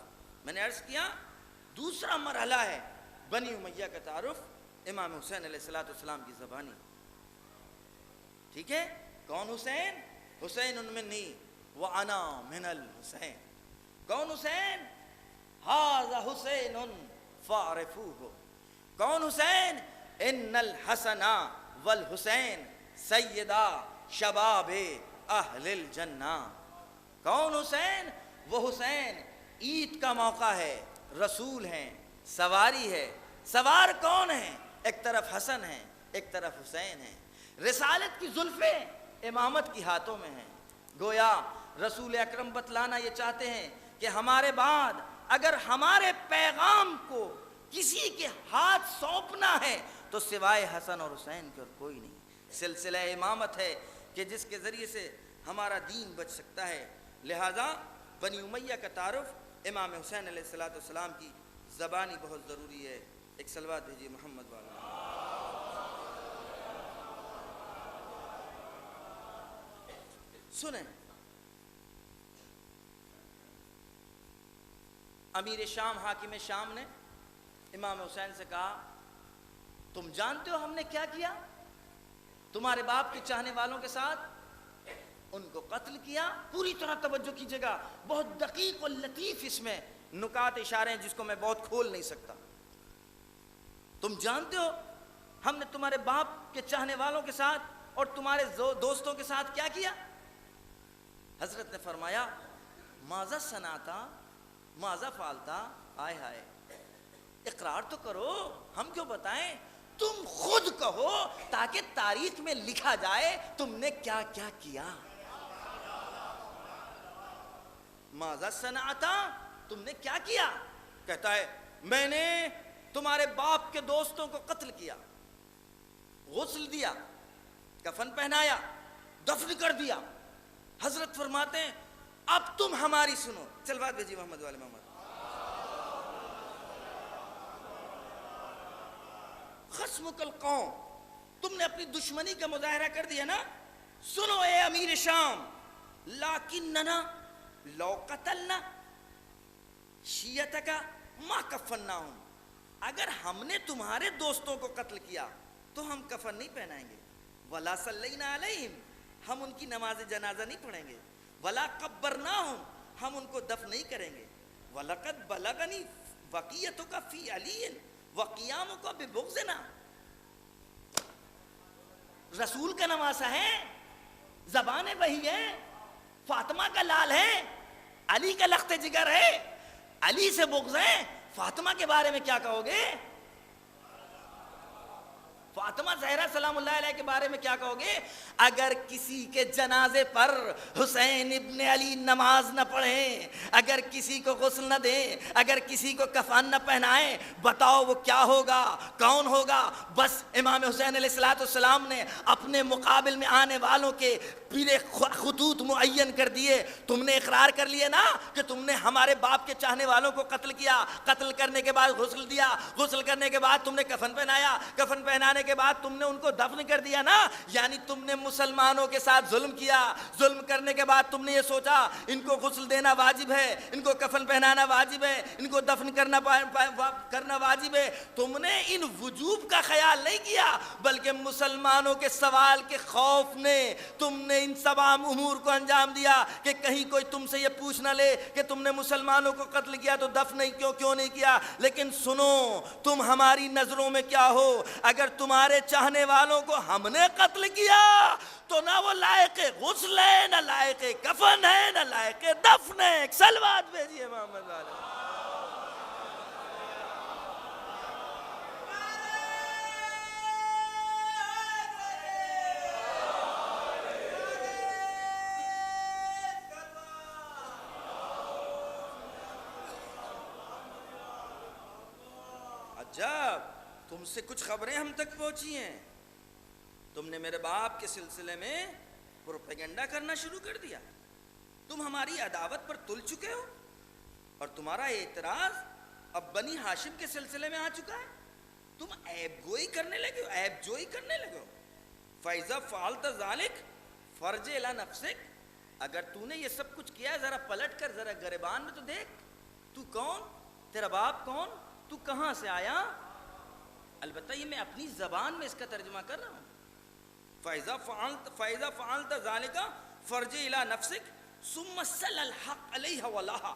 میں نے عرض کیا دوسرا مرحلہ ہے بنی امیہ کا تعارف, امام حسین علیہ السلام کی زبانی. ٹھیک ہے, کون حسین؟ حسین منی وانا من الحسین. کون حسین؟ ھذا حسین فاعرفوہ. کون حسین؟ ان الحسن والحسین سیدا شباب اہل الجنہ. کون حسین؟ وہ حسین, عید کا موقع ہے, رسول ہیں, سواری ہے. سوار کون ہیں؟ ایک طرف حسن ہیں, ایک طرف حسین ہیں. رسالت کی زلفیں امامت کی ہاتھوں میں ہیں. گویا رسول اکرم بتلانا یہ چاہتے ہیں کہ ہمارے بعد اگر ہمارے پیغام کو کسی کے ہاتھ سونپنا ہے تو سوائے حسن اور حسین کے اور کوئی نہیں. سلسلہ امامت ہے کہ جس کے ذریعے سے ہمارا دین بچ سکتا ہے. لہذا بنی امیہ کا تعارف امام حسین علیہ السلام کی زبانی بہت ضروری ہے. ایک صلوات بھیجیے محمد والا. سنیں, امیر شام حاکم شام نے امام حسین سے کہا تم جانتے ہو ہم نے کیا کیا تمہارے باپ کے چاہنے والوں کے ساتھ؟ ان کو قتل کیا. پوری طرح توجہ کیجیے گا, بہت دقیق اور لطیف اس میں نکات اشارے ہیں جس کو میں بہت کھول نہیں سکتا. تم جانتے ہو ہم نے تمہارے باپ کے چاہنے والوں کے ساتھ اور تمہارے دوستوں کے ساتھ کیا کیا؟ حضرت نے فرمایا ماذا صنعتا ماذا فعلتا. آئے ہائے, اقرار تو کرو, ہم کیوں بتائیں, تم خود کہو تاکہ تاریخ میں لکھا جائے تم نے کیا کیا کیا. ماذا صنعتا, تم نے کیا کیا؟ کہتا ہے میں نے تمہارے باپ کے دوستوں کو قتل کیا, غسل دیا, کفن پہنایا, دفن کر دیا. حضرت فرماتے ہیں اب تم ہماری سنو. چل بات بھیجی محمد والے محمد. خصمک القوم, تم نے اپنی دشمنی کا مظاہرہ کر دیا نا. سنو اے امیر شام, لیکننا لو قتلنا شیعتک ما کفناہم. اگر ہم نے تمہارے دوستوں کو قتل کیا تو ہم کفن نہیں پہنائیں گے، ولا صلینا علیہم، ہم ان کی نماز جنازہ نہیں پڑھیں گے، ولا قبرناہم، ہم ان کو دفن نہیں کریں گے، وَلَقَدْ بَلَغَنِي وَقِيَّتُكَ فِي عَلِيٍّ وَقِيَامُكَ بِبُغْضِنَا، رسول کا نواسہ ہے، زبان وحی ہے، فاطمہ کا لال ہے، علی کا لخت جگر ہے، علی سے بغض ہے، فاطمہ کے بارے میں کیا کہو گے؟ فاطمہ زہرا سلام اللہ علیہ کے بارے میں کیا کہو گے؟ اگر کسی کے جنازے پر حسین ابن علی نماز نہ پڑھیں، اگر کسی کو غسل نہ دیں، اگر کسی کو کفن نہ پہنائیں، بتاؤ وہ کیا ہوگا، کون ہوگا؟ بس امام حسین علیہ السلام نے اپنے مقابل میں آنے والوں کے پورے خطوط معین کر دیے۔ تم نے اقرار کر لیے نا کہ تم نے ہمارے باپ کے چاہنے والوں کو قتل کیا، قتل کرنے کے بعد غسل دیا، غسل کرنے کے بعد تم نے کفن پہنایا، کفن پہنانے کے بعد تم نے ان کو دفن کر دیا نا، یعنی تم نے مسلمانوں کے ساتھ ظلم کیا، ظلم کرنے کے بعد تم نے یہ سوچا ان کو غسل دینا واجب ہے، ان کو کفن پہنانا واجب ہے، ان کو دفن کرنا واجب ہے، تم نے ان وجوب کا خیال نہیں کیا، بلکہ مسلمانوں کے سوال کے خوف نے تم نے ان تمام امور کو انجام دیا کہ کہیں کوئی تم سے یہ پوچھ نہ لے کہ تم نے مسلمانوں کو قتل کیا تو دفن نہیں کیوں نہیں کیا۔ لیکن سنو، تم ہماری نظروں میں کیا ہو؟ اگر تمہارے چاہنے والوں کو ہم نے قتل کیا تو نہ وہ لائق غسل ہے، نہ لائق کفن ہے، نہ لائق دفن ہے۔ ایک صلوات بھیجیے محمد علیہ۔ جب تم سے کچھ خبریں ہم تک پہنچی ہیں، تم نے میرے باپ کے سلسلے میں پروپیگنڈا کرنا شروع کر دیا، تم ہماری عداوت پر تل چکے ہو، اور تمہارا اعتراض اب بنی ہاشم کے سلسلے میں آ چکا ہے، تم عیب گوئی کرنے لگے ہو، عیب جوئی کرنے لگے ہو۔ فَإِذَا فَعَلْتَ ذَلِكَ فَارْجِعْ إِلَىٰ نَفْسِكَ، اگر تو نے یہ سب کچھ کیا ہے ذرا پلٹ کر ذرا گریبان میں تو دیکھ، تو کون، تیرا باپ کون، تو کہاں سے آیا؟ البتہ یہ میں اپنی زبان میں اس کا ترجمہ کر رہا ہوں۔ فَإِذَا فَعَلْتَ ذَلِكَ فَارْجِعْ إِلَىٰ نَفْسِكَ ثُمَّ سَلَّ الْحَقَّ عَلَيْهَا وَلَهَا،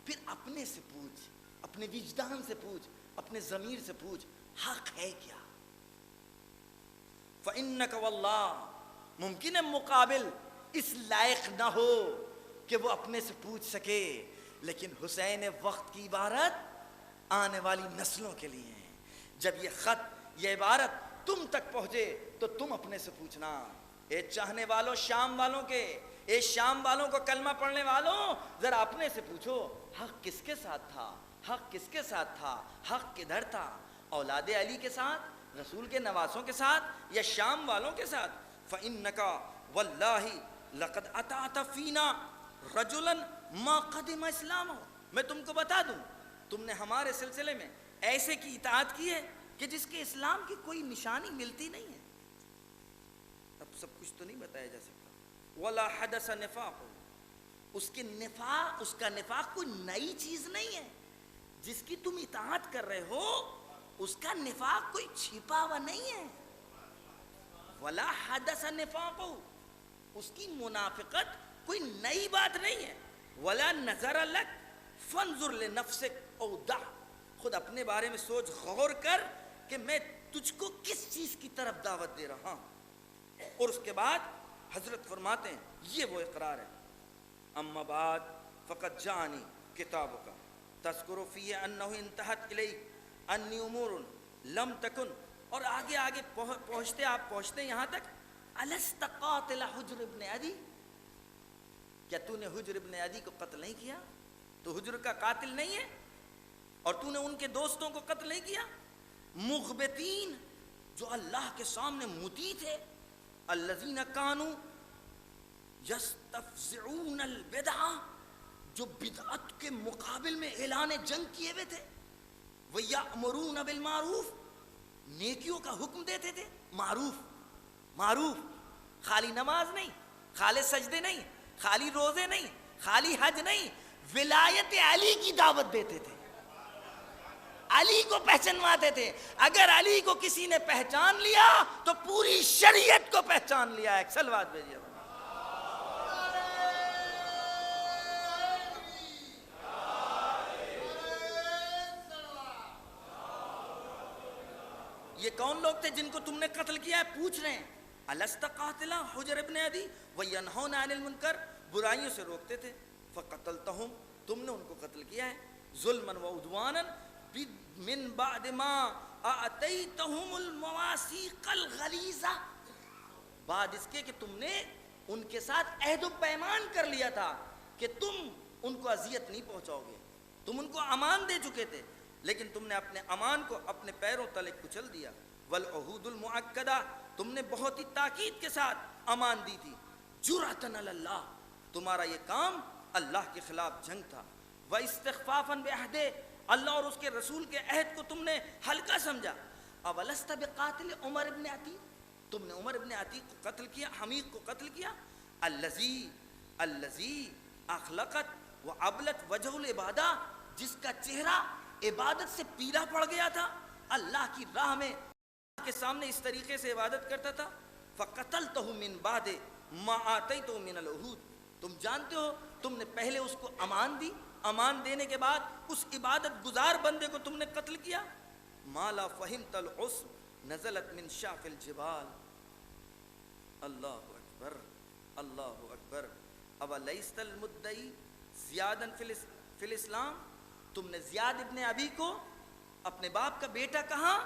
پھر اپنے سے پوچھ، اپنے وجدان سے پوچھ، اپنے ضمیر سے پوچھ، حق ہے کیا؟ فَإِنَّكَ وَاللَّهِ، ممکن ہے مقابل اس لائق نہ ہو کہ وہ اپنے سے پوچھ سکے، لیکن حسین وقت کی عبارت آنے والی نسلوں کے لیے ہے۔ جب یہ خط، یہ عبارت تم تک پہنچے تو تم اپنے سے پوچھنا، اے چاہنے والوں شام والوں کے، اے شام والوں کو کلمہ پڑھنے والوں، ذرا اپنے سے پوچھو حق کس کے ساتھ تھا، حق کس کے ساتھ تھا، حق کدھر تھا؟ اولاد علی کے ساتھ، رسول کے نواسوں کے ساتھ، یا شام والوں کے ساتھ؟ فَإِنَّكَ وَاللَّهِ لَقَدْ أَطَعْتَ فِينَا رَجُلًا مَا قَدِمَ إِسْلَامَهُ، میں تم کو بتا دوں، تم نے ہمارے سلسلے میں ایسے کی اطاعت کی ہے کہ جس کے اسلام کی کوئی نشانی ملتی نہیں ہے۔ اب سب کچھ تو نہیں بتایا جا سکتا۔ وَلَا حَدَثَ نِفَاقُ، اس کا نفاق کوئی نئی چیز نہیں ہے، جس کی تم اطاعت کر رہے ہو اس کا نفاق کوئی چھپا ہوا نہیں ہے۔ وَلَا حَدَثَ نِفَاقُ، اس کی منافقت کوئی نئی بات نہیں ہے۔ وَلَا نَظَرَ لَكَ فَانظُرْ لِنَفْسِكَ أَوْ دَعْ، خود اپنے بارے میں سوچ، غور کر کہ میں تجھ کو کس چیز کی طرف دعوت دے رہا ہوں۔ اور اس کے بعد حضرت فرماتے ہیں یہ وہ اقرار ہے۔ اما بعد فقد جانی کتابک تذکر فیہ انہ انتہت الیک انی امور لم تکن، اور آگے آگے پہنچتے یہاں تک، الست قاتل حجر ابن عدی، کیا تو نے حجر ابن عدی کو قتل نہیں کیا؟ تو حجر کا قاتل نہیں ہے؟ اور تو نے ان کے دوستوں کو قتل نہیں کیا؟ مغبتین، جو اللہ کے سامنے مطیع تھے، الذین کانوا یستفزعون البدع، جو بدعت کے مقابل میں اعلان جنگ کیے ہوئے تھے، وَيَأْمُرُونَ بِالْمَعْرُوفِ، نیکیوں کا حکم دیتے تھے، معروف، خالی نماز نہیں، خالی سجدے نہیں، خالی روزے نہیں، خالی حج نہیں، ولایت علی کی دعوت دیتے تھے۔ علی کو پہچانواتے تھے. اگر علی کو کسی نے پہچان لیا تو پوری شریعت کو پہچان لیا. ایک سلوات بھیجیے. یہ کون لوگ تھے جن کو تم نے قتل کیا ہے؟ پوچھ رہے ہیں الست قاتلا حجر ابن عدی وینہون عن المنکر، برائیوں سے روکتے تھے. فقتلتہم، تم نے ان کو قتل کیا ہے. ظلما وعدوانا من بعد ما اعطیتہم المواثیق الغلیظہ، بعد اس کے کہ تم نے ان کے ساتھ عہد و پیمان کر لیا تھا کہ تم ان کو اذیت نہیں پہنچاؤ گے. تم ان کو امان دے چکے تھے لیکن تم نے اپنے امان کو اپنے پیروں تلے کچل دیا. والعہود المؤکدہ، تم نے بہت ہی تاکید کے ساتھ امان دی تھی. جرأتن علی اللہ، تمہارا یہ کام اللہ کے خلاف جنگ تھا. واستخفافا بعہدہ، اللہ اور اس کے رسول کے عہد کو تم نے ہلکا سمجھا. اولست بقاتل عمر ابن عتیق، تم نے عمر ابن عتیق کو قتل کیا، حمیق کو قتل کیا. الذی اخلقت وابلت وجہ العبادہ، جس کا چہرہ عبادت سے پیلا پڑ گیا تھا، اللہ کی راہ میں کے سامنے اس طریقے سے عبادت کرتا تھا. فقتلتہ من بعد ما آتیتہ من العہود، تم جانتے ہو تم نے پہلے اس کو امان دی، امان دینے کے بعد اس عبادت گزار بندے کو تم نے قتل کیا. ما لا فہمت العصب نزلت من شاف الجبال. اللہ اکبر، اللہ اکبر. اولیست المدعی زیادا فی الاسلام، تم نے زیاد ابن ابی کو اپنے باپ کا بیٹا کہا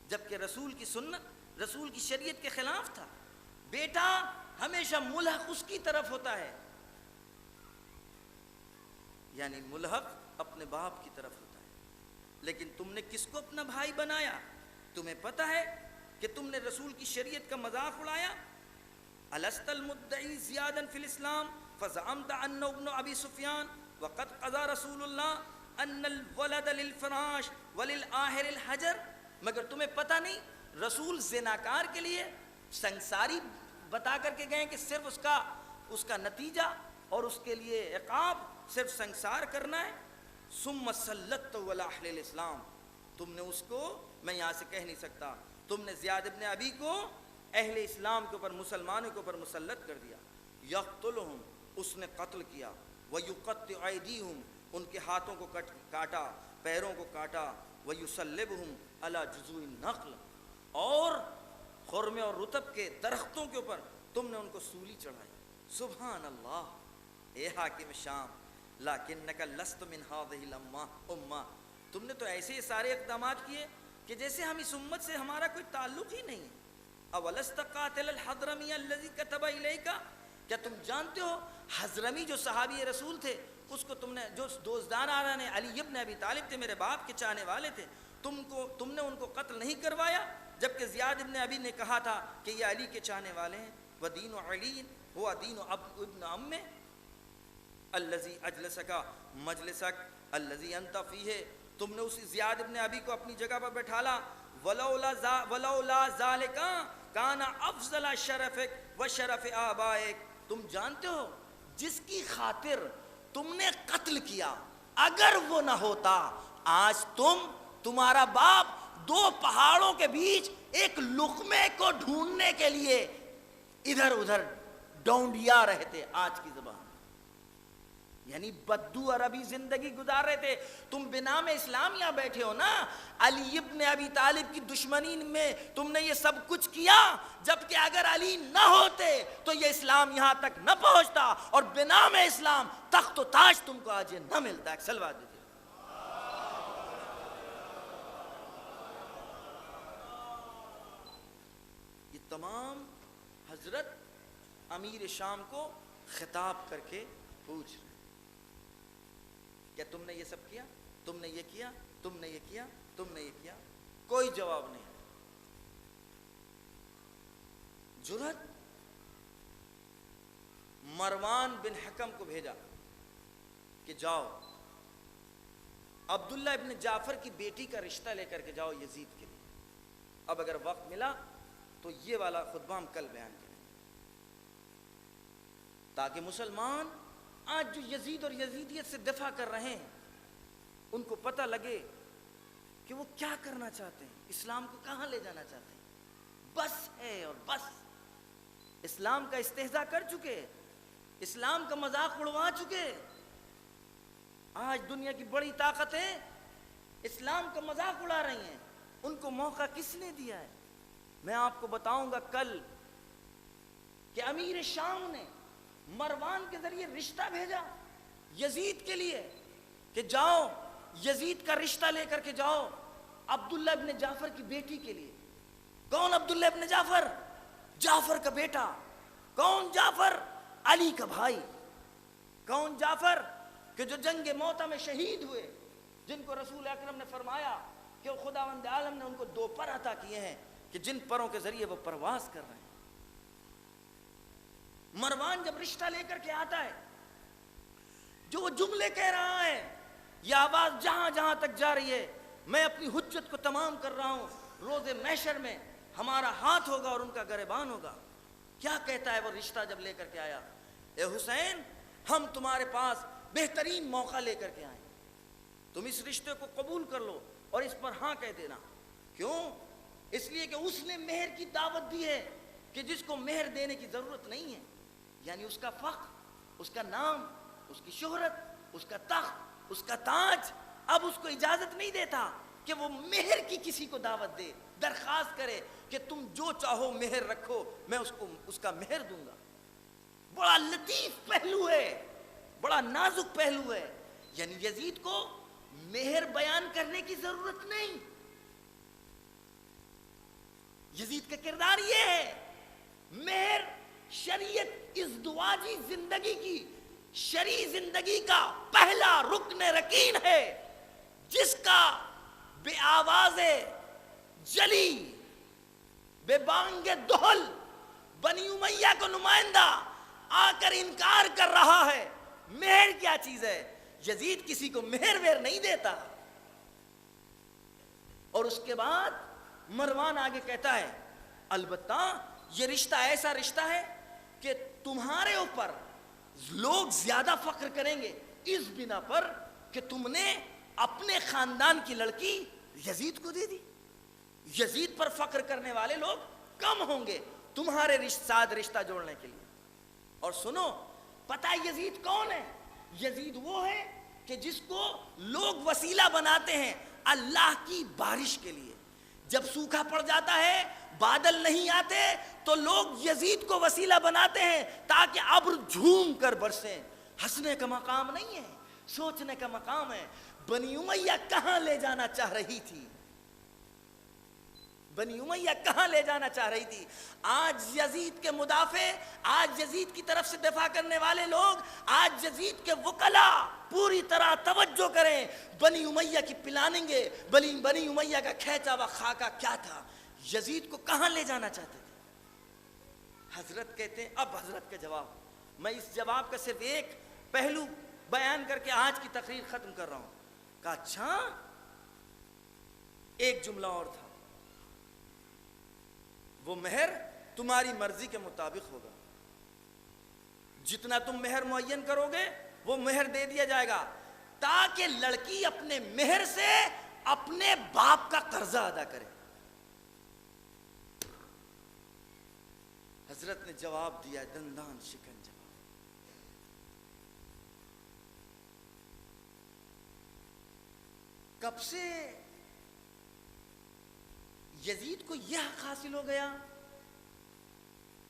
جبکہ رسول کی سنت، رسول کی شریعت کے خلاف تھا. بیٹا ہمیشہ ملحق اس کی طرف ہوتا ہے، یعنی ملحق اپنے باپ کی طرف ہوتا ہے. لیکن تم نے کس کو اپنا بھائی بنایا؟ تمہیں پتہ ہے کہ تم نے رسول کی شریعت کا مذاق اڑایا. الست المدعی زیادا فی الاسلام فزعمت انہ ابن ابی سفیان وقد قضى رسول اللہ ان الولد للفراش وللآہر الحجر. مگر تمہیں پتہ نہیں رسول زناکار کے لیے سنساری بتا کر کے گئے کہ صرف اس کا نتیجہ اور اس کے لیے عقاب صرف سنسار کرنا ہے. ثم سلطت علی اہل الاسلام، تم نے اس کو، میں یہاں سے کہہ نہیں سکتا، تم نے زیاد ابن ابی کو اہل اسلام کے اوپر، مسلمانوں کے اوپر مسلط کر دیا. یقتلہم، اس نے قتل کیا. وَيُقَطِّعُ أَيْدِيهُمْ، ان کے ہاتھوں کو کاٹا، پیروں کو کاٹا. وَيُصَلِّبُهُمْ عَلَى جُذُوعِ النَّخْلِ، اور خرمے اور رطب کے درختوں کے اوپر تم نے ان کو سولی چڑھائی. سبحان اللہ. اے حاکم شام، لَكِنَّكَ لَسْتُ مِنْ هَذِهِ الْأُمَّةِ، تم نے تو ایسے سارے اقدامات کیے کہ جیسے ہم اس امت سے ہمارا کوئی تعلق ہی نہیں ہے. اولست قاتل الحضرمی الذی کتب الیک، کیا تم جانتے ہو حضرمی جو صحابی رسول تھے، اس کو تم نے، جو دوزدان آران علی ابن ابی طالب تھے، میرے باپ کے چاہنے والے تھے، تم نے ان کو قتل نہیں کروایا جبکہ زیاد ابن ابی نے کہا تھا کہ یہ علی کے چاہنے والے ہیں. ودین علی ہوا دین ابن ام الذی اجلسک مجلسک الذی انت فیہ، تم نے اسی زیاد ابن ابی کو اپنی جگہ پر بٹھالا. ولولا ذالک کان افضل شرفک و شرف آبائک، تم جانتے ہو جس کی خاطر تم نے قتل کیا، اگر وہ نہ ہوتا آج تمہارا باپ دو پہاڑوں کے بیچ ایک لقمے کو ڈھونڈنے کے لیے ادھر ادھر ڈونڈیا رہتے. آج کی زبان یعنی بدو عربی زندگی گزار رہے تھے. تم بنام اسلام یہاں بیٹھے ہو نا، علی ابن ابی طالب کی دشمنی میں تم نے یہ سب کچھ کیا، جبکہ اگر علی نہ ہوتے تو یہ اسلام یہاں تک نہ پہنچتا اور بنام اسلام تخت و تاج تم کو آج نہ ملتا. ایک سلوات دیجیے. یہ تمام حضرت امیر شام کو خطاب کر کے پوچھ رہے، کیا تم نے یہ سب کیا، تم نے یہ کیا، تم نے یہ کیا، تم نے یہ کیا؟ کوئی جواب نہیں. جرأت. مروان بن حکم کو بھیجا کہ جاؤ عبداللہ ابن جعفر کی بیٹی کا رشتہ لے کر کے جاؤ یزید کے لیے. اب اگر وقت ملا تو یہ والا خطبہ ہم کل بیان کریں تاکہ مسلمان آج جو یزید اور یزیدیت سے دفاع کر رہے ہیں ان کو پتہ لگے کہ وہ کیا کرنا چاہتے ہیں، اسلام کو کہاں لے جانا چاہتے ہیں. بس ہے اور بس. اسلام کا استہزاء کر چکے، اسلام کا مذاق اڑوا چکے. آج دنیا کی بڑی طاقتیں اسلام کا مذاق اڑا رہی ہیں. ان کو موقع کس نے دیا ہے؟ میں آپ کو بتاؤں گا کل کہ امیر شام نے مروان کے ذریعے رشتہ بھیجا یزید کے لیے کہ جاؤ یزید کا رشتہ لے کر کے جاؤ عبداللہ ابن جعفر کی بیٹی کے لیے. کون عبداللہ ابن جعفر؟ جعفر کا بیٹا. کون جعفر؟ علی کا بھائی. کون جعفر؟ کہ جو جنگ موتا میں شہید ہوئے، جن کو رسول اکرم نے فرمایا کہ خداوند عالم نے ان کو 2 پر عطا کیے ہیں کہ جن پروں کے ذریعے وہ پرواز کر رہے ہیں. مروان جب رشتہ لے کر کے آتا ہے، جو وہ جملے کہہ رہا ہے، یہ آواز جہاں جہاں تک جا رہی ہے، میں اپنی حجت کو تمام کر رہا ہوں، روز محشر میں ہمارا ہاتھ ہوگا اور ان کا گریبان ہوگا. کیا کہتا ہے وہ رشتہ جب لے کر کے آیا؟ اے حسین، ہم تمہارے پاس بہترین موقع لے کر کے آئے، تم اس رشتے کو قبول کر لو اور اس پر ہاں کہہ دینا. کیوں؟ اس لیے کہ اس نے مہر کی دعوت دی ہے کہ جس کو مہر دینے کی ضرورت نہیں ہے، یعنی اس کا فخر، اس کا نام، اس کی شہرت، اس کا تخت، اس کا تاج اب اس کو اجازت نہیں دیتا کہ وہ مہر کی کسی کو دعوت دے، درخواست کرے کہ تم جو چاہو مہر رکھو، میں اس کا مہر دوں گا. بڑا لطیف پہلو ہے، بڑا نازک پہلو ہے. یعنی یزید کو مہر بیان کرنے کی ضرورت نہیں. یزید کا کردار یہ ہے، مہر شریعت ازدواجی زندگی کی، شرعی زندگی کا پہلا رکن رکین ہے، جس کا بے آواز جلی، بے بانگ دہل بنی امیہ کو نمائندہ آ کر انکار کر رہا ہے. مہر کیا چیز ہے؟ یزید کسی کو مہر ویر نہیں دیتا. اور اس کے بعد مروان آگے کہتا ہے، البتہ یہ رشتہ ایسا رشتہ ہے کہ تمہارے اوپر لوگ زیادہ فخر کریں گے اس بنا پر کہ تم نے اپنے خاندان کی لڑکی یزید کو دے دی. یزید پر فخر کرنے والے لوگ کم ہوں گے تمہارے ساتھ رشتہ جوڑنے کے لیے. اور سنو، پتہ یزید کون ہے؟ یزید وہ ہے کہ جس کو لوگ وسیلہ بناتے ہیں اللہ کی بارش کے لیے. جب سوکھا پڑ جاتا ہے، بادل نہیں آتے، تو لوگ یزید کو وسیلہ بناتے ہیں تاکہ ابر جھوم کر برسیں. ہنسنے کا مقام نہیں ہے، سوچنے کا مقام ہے. بنی امیہ کہاں لے جانا چاہ رہی تھی؟ بنی امیہ کہاں لے جانا چاہ رہی تھی؟ آج یزید کے مدافع، آج یزید کی طرف سے دفاع کرنے والے لوگ، آج یزید کے وکلا پوری طرح توجہ کریں. بنی امیہ کی پلاننگ، بنی امیہ کا کھینچا ہوا خاکہ کیا تھا؟ یزید کو کہاں لے جانا چاہتے تھے؟ حضرت کہتے ہیں، اب حضرت کا جواب، میں اس جواب کا صرف ایک پہلو بیان کر کے آج کی تقریر ختم کر رہا ہوں. کہا اچھا، ایک جملہ اور تھا، وہ مہر تمہاری مرضی کے مطابق ہوگا، جتنا تم مہر معین کرو گے وہ مہر دے دیا جائے گا، تاکہ لڑکی اپنے مہر سے اپنے باپ کا قرضہ ادا کرے. حضرت نے جواب دیا، دندان شکن جواب. کب سے یزید کو یہ حق حاصل ہو گیا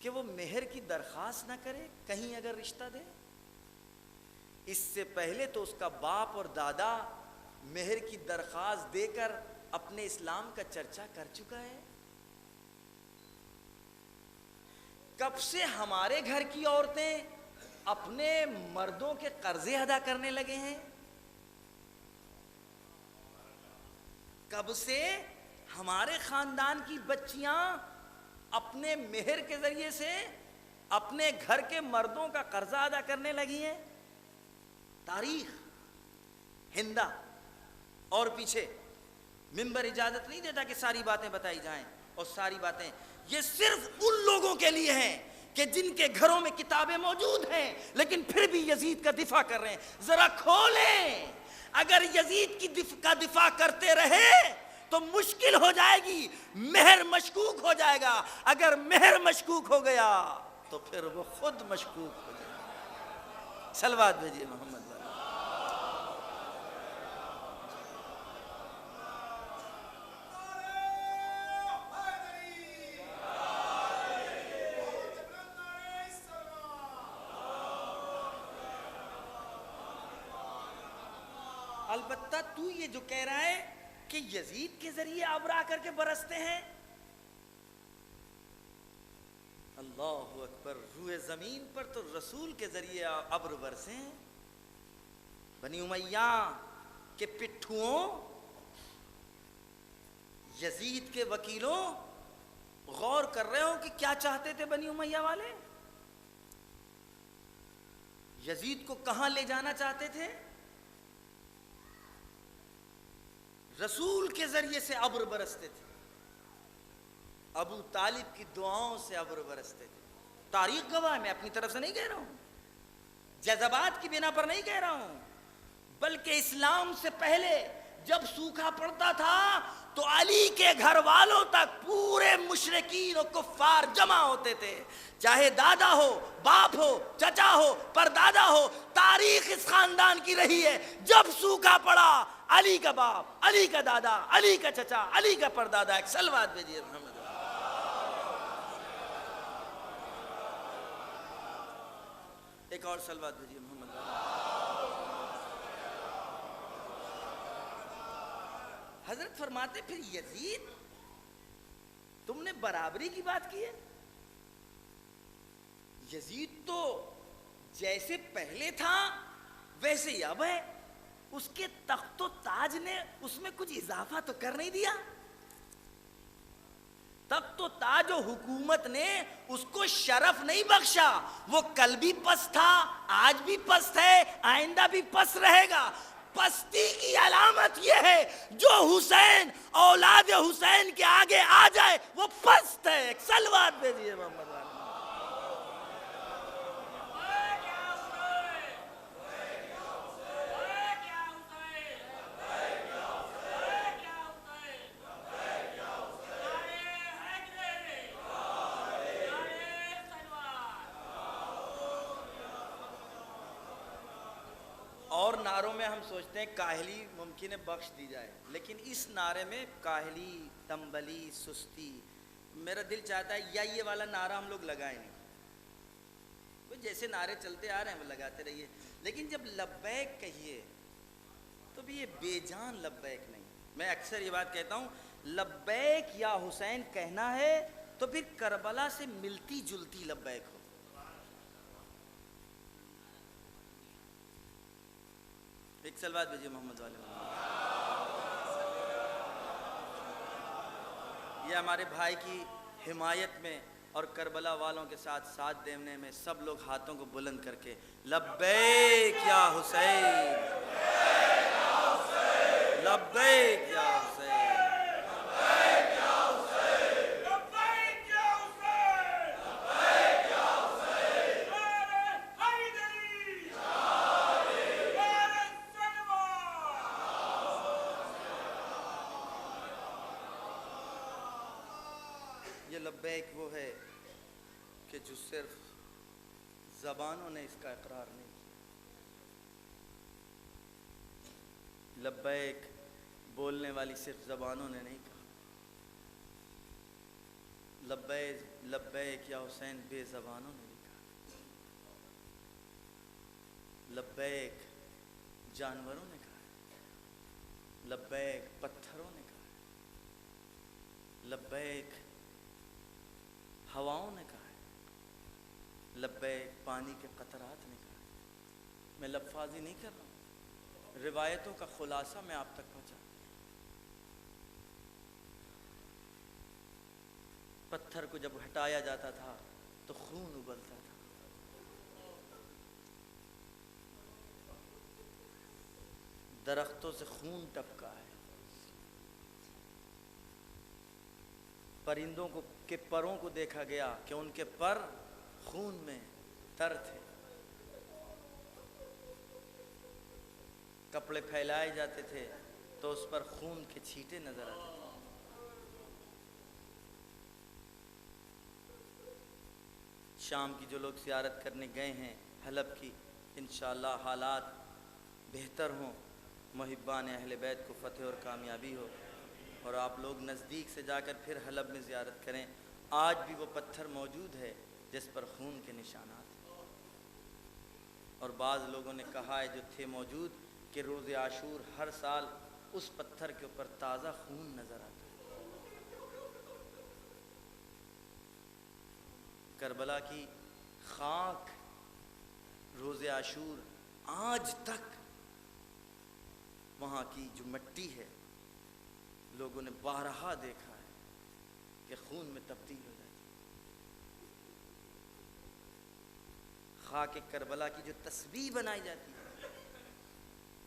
کہ وہ مہر کی درخواست نہ کرے کہیں اگر رشتہ دے؟ اس سے پہلے تو اس کا باپ اور دادا مہر کی درخواست دے کر اپنے اسلام کا چرچا کر چکا ہے. کب سے ہمارے گھر کی عورتیں اپنے مردوں کے قرضے ادا کرنے لگے ہیں؟ کب سے ہمارے خاندان کی بچیاں اپنے مہر کے ذریعے سے اپنے گھر کے مردوں کا قرضہ ادا کرنے لگی ہیں؟ تاریخ ہندا اور پیچھے منبر اجازت نہیں دیتا کہ ساری باتیں بتائی جائیں، اور ساری باتیں یہ صرف ان لوگوں کے لیے ہیں کہ جن کے گھروں میں کتابیں موجود ہیں لیکن پھر بھی یزید کا دفاع کر رہے ہیں. ذرا کھولیں، اگر یزید کا دفاع کرتے رہے تو مشکل ہو جائے گی، مہر مشکوک ہو جائے گا، اگر مہر مشکوک ہو گیا تو پھر وہ خود مشکوک ہو جائے گا۔ صلوات بھیجیے محمد والے۔ البتہ تو یہ جو کہہ رہا ہے کہ یزید کے ذریعے ابر آ کر کے برستے ہیں، اللہ اکبر، روئے زمین پر تو رسول کے ذریعے ابر برسے ہیں۔ بنی امیہ کے پٹھوں، یزید کے وکیلوں، غور کر رہے ہو کہ کیا چاہتے تھے بنی امیہ والے، یزید کو کہاں لے جانا چاہتے تھے؟ رسول کے ذریعے سے ابر برستے تھے، ابو طالب کی دعاؤں سے ابر برستے تھے۔ تاریخ گواہ ہے، میں اپنی طرف سے نہیں کہہ رہا ہوں، جذبات کی بنا پر نہیں کہہ رہا ہوں، بلکہ اسلام سے پہلے جب سوکھا پڑتا تھا تو علی کے گھر والوں تک پورے مشرکین و کفار جمع ہوتے تھے، چاہے دادا ہو، باپ ہو، چچا ہو، پردادا ہو، تاریخ اس خاندان کی رہی ہے، جب سوکھا پڑا علی کا باپ، علی کا دادا، علی کا چچا، علی کا پردادا۔ ایک صلوات بھیجیے محمد۔ ایک اور صلوات بھیجیے محمد۔ حضرت فرماتے پھر یزید تم نے برابری کی بات کی ہے، یزید تو جیسے پہلے تھا ویسے ہی اب ہے، اس کے تخت و تاج نے اس میں کچھ اضافہ تو کر نہیں دیا، تخت و تاج و حکومت نے اس کو شرف نہیں بخشا، وہ کل بھی پست تھا، آج بھی پست ہے، آئندہ بھی پست رہے گا۔ پستی کی علامت یہ ہے جو حسین، اولاد حسین کے آگے آ جائے وہ پست ہے۔ ایک صلوات بھیجیے محمد۔ اور نعروں میں ہم سوچتے ہیں کاہلی ممکن ہے بخش دی جائے، لیکن اس نعرے میں کاہلی، تنبلی، سستی، میرا دل چاہتا ہے یا یہ والا نعرہ ہم لوگ لگائیں نہیں، وہ جیسے نعرے چلتے آ رہے ہیں وہ لگاتے رہیے، لیکن جب لبیک کہیے تو بھی یہ بے جان لبیک نہیں۔ میں اکثر یہ بات کہتا ہوں، لبیک یا حسین کہنا ہے تو پھر کربلا سے ملتی جلتی لبیک ہو۔ ایک صلوات بھیجیے محمد والے۔ یہ ہمارے بھائی کی حمایت میں اور کربلا والوں کے ساتھ ساتھ دینے میں سب لوگ ہاتھوں کو بلند کر کے لبیک یا حسین، لبیک یا حسین۔ یہ لبیک وہ ہے کہ جو صرف زبانوں نے اس کا اقرار نہیں کیا، لبیک بولنے والی صرف زبانوں نے نہیں کہا، لبیک یا حسین بے زبانوں نے نہیں کہا، لبیک جانوروں نے کہا، لبیک پتھروں نے کہا، لبیک ہواؤں نے کہا ہے، لبیک پانی کے قطرات نے کہا ہے۔ میں لفاظی نہیں کر رہا ہوں، روایتوں کا خلاصہ میں آپ تک پہنچا۔ پتھر کو جب ہٹایا جاتا تھا تو خون ابلتا تھا، درختوں سے خون ٹپکا ہے، پرندوں کے پروں کو دیکھا گیا کہ ان کے پر خون میں تر تھے، کپڑے پھیلائے جاتے تھے تو اس پر خون کے چھینٹے نظر آتے تھے۔ شام کی جو لوگ زیارت کرنے گئے ہیں حلب کی، انشاءاللہ حالات بہتر ہوں، محبان اہل بیت کو فتح اور کامیابی ہو، اور آپ لوگ نزدیک سے جا کر پھر حلب میں زیارت کریں۔ آج بھی وہ پتھر موجود ہے جس پر خون کے نشانات ہیں، اور بعض لوگوں نے کہا ہے جو تھے موجود کہ روز عاشور ہر سال اس پتھر کے اوپر تازہ خون نظر آتا ہے۔ کربلا کی خاک روز عاشور آج تک وہاں کی جو مٹی ہے لوگوں نے بارہا دیکھا ہے کہ خون میں تبدیل ہو جاتی ہے۔ خاک کربلا کی جو تسبیح بنائی جاتی ہے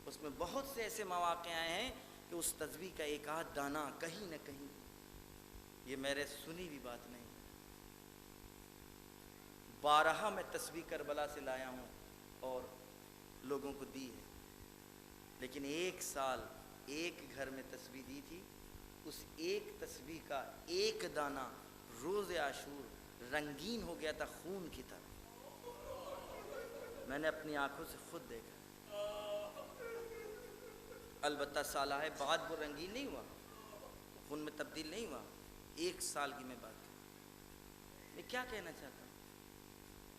اس میں بہت سے ایسے مواقع آئے ہیں کہ اس تسبیح کا ایک آدھ دانہ کہیں نہ کہیں، یہ میرے سنی بھی بات نہیں، بارہا میں تسبیح کربلا سے لایا ہوں اور لوگوں کو دی ہے، لیکن ایک سال ایک گھر میں تسبیح دی تھی، اس ایک تسبیح کا ایک دانہ روز عاشور رنگین ہو گیا تھا خون کی طرح، میں نے اپنی آنکھوں سے خود دیکھا۔ البتہ سالہ بعد وہ رنگین نہیں ہوا، خون میں تبدیل نہیں ہوا، ایک سال کی میں بات کروں۔ میں کیا کہنا چاہتا ہوں،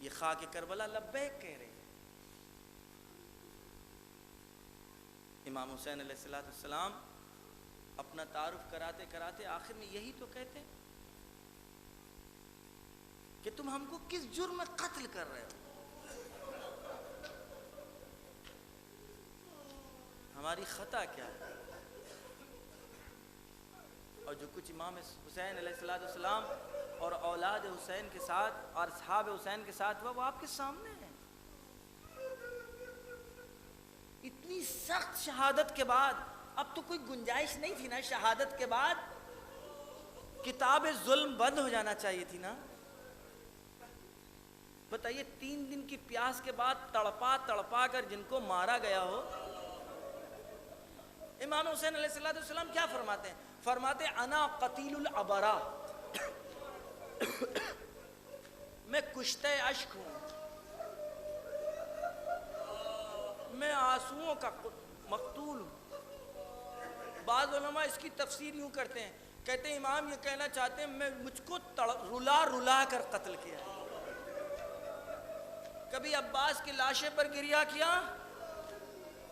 یہ خاک کربلا لبیک کہہ رہے ہیں۔ امام حسین علیہ السلام اپنا تعارف کراتے کراتے آخر میں یہی تو کہتے ہیں کہ تم ہم کو کس جرم میں قتل کر رہے ہو، ہماری خطا کیا ہے؟ اور جو کچھ امام حسین علیہ السلام اور اولاد حسین کے ساتھ اور اصحاب حسین کے ساتھ ہوا وہ آپ کے سامنے ہے۔ اتنی سخت شہادت کے بعد اب تو کوئی گنجائش نہیں تھی نا، شہادت کے بعد کتاب ظلم بند ہو جانا چاہیے تھی نا۔ بتائیے 3 دن کی پیاس کے بعد تڑپا تڑپا کر جن کو مارا گیا ہو۔ امام حسین علیہ السلام کیا فرماتے ہیں؟ فرماتے انا قتیل الابرا، میں کشتہ اشک ہوں، میں آنسوؤں کا مقتول ہوں۔ بعض علماء اس کی تفسیر یوں کرتے ہیں، کہتے ہیں امام یہ کہنا چاہتے ہیں میں مجھ کو رلا رلا کر قتل کیا ہے۔ کبھی عباس کی لاشیں پر گریہ کیا،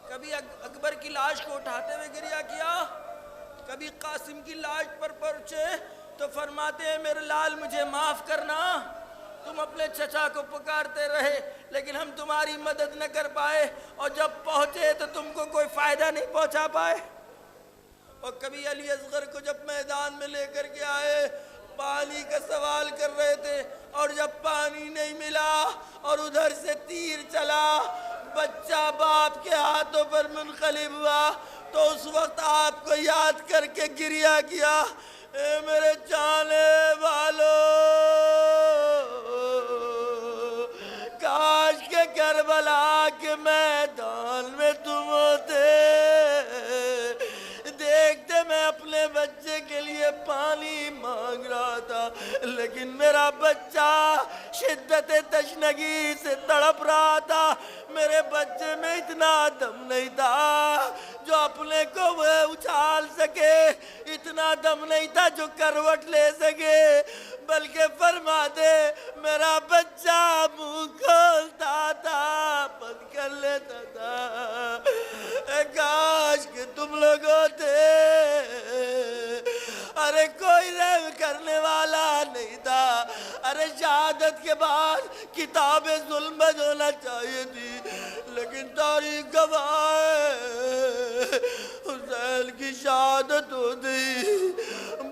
کبھی اکبر کی لاش کو اٹھاتے ہوئے گریہ کیا، کبھی قاسم کی لاش پر پہنچے تو فرماتے ہیں میرے لال مجھے معاف کرنا، تم اپنے چچا کو پکارتے رہے لیکن ہم تمہاری مدد نہ کر پائے، اور جب پہنچے تو تم کو کوئی فائدہ نہیں پہنچا پائے۔ اور کبھی علی اصغر کو جب میدان میں لے کر کے آئے پانی کا سوال کر رہے تھے، اور جب پانی نہیں ملا اور ادھر سے تیر چلا، بچہ باپ کے ہاتھوں پر منقلب ہوا، تو اس وقت آپ کو یاد کر کے گریہ کیا، اے میرے جانے والو، کاش کے کربلا کے میدان میں تم ہوتے، دیکھتے میں اپنے بچے کے لیے پانی مانگ رہا تھا لیکن میرا بچہ شدت تشنگی سے تڑپ رہا تھا، میرے بچے میں اتنا دم نہیں تھا جو اپنے کو وہ اچھال سکے، اتنا دم نہیں تھا جو کروٹ لے سکے، بلکہ فرما دے میرا بچہ منہ کھولتا تھا بند کر لیتا تھا۔ اے کاش کہ تم لوگ ہوتے، ارے کوئی رحم کرنے والا نہیں تھا، ارے شہادت کے بعد کتاب ظلم بند ہونا چاہیے تھی، لیکن تاریخ گواہ ہے حسین کی شہادت ہو گئی۔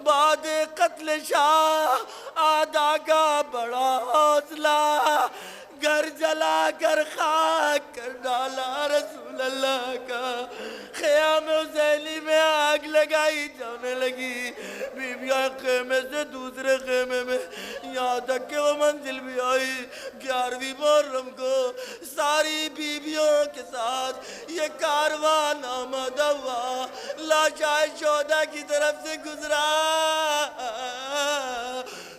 بعد قتل شاہ آدھا کا بڑا حوصلہ، گھر جلا کر خاک کر ڈالا رسول اللہ کا، خیام حسینی میں آگ لگائی جانے لگی، بیویاں خیمے سے دوسرے خیمے میں، یہاں تک کہ وہ منزل بھی آئی 11ویں محرم کو ساری بیویوں کے ساتھ یہ کاروان آمد ہوا، لاشائے شہداء کی طرف سے گزرا،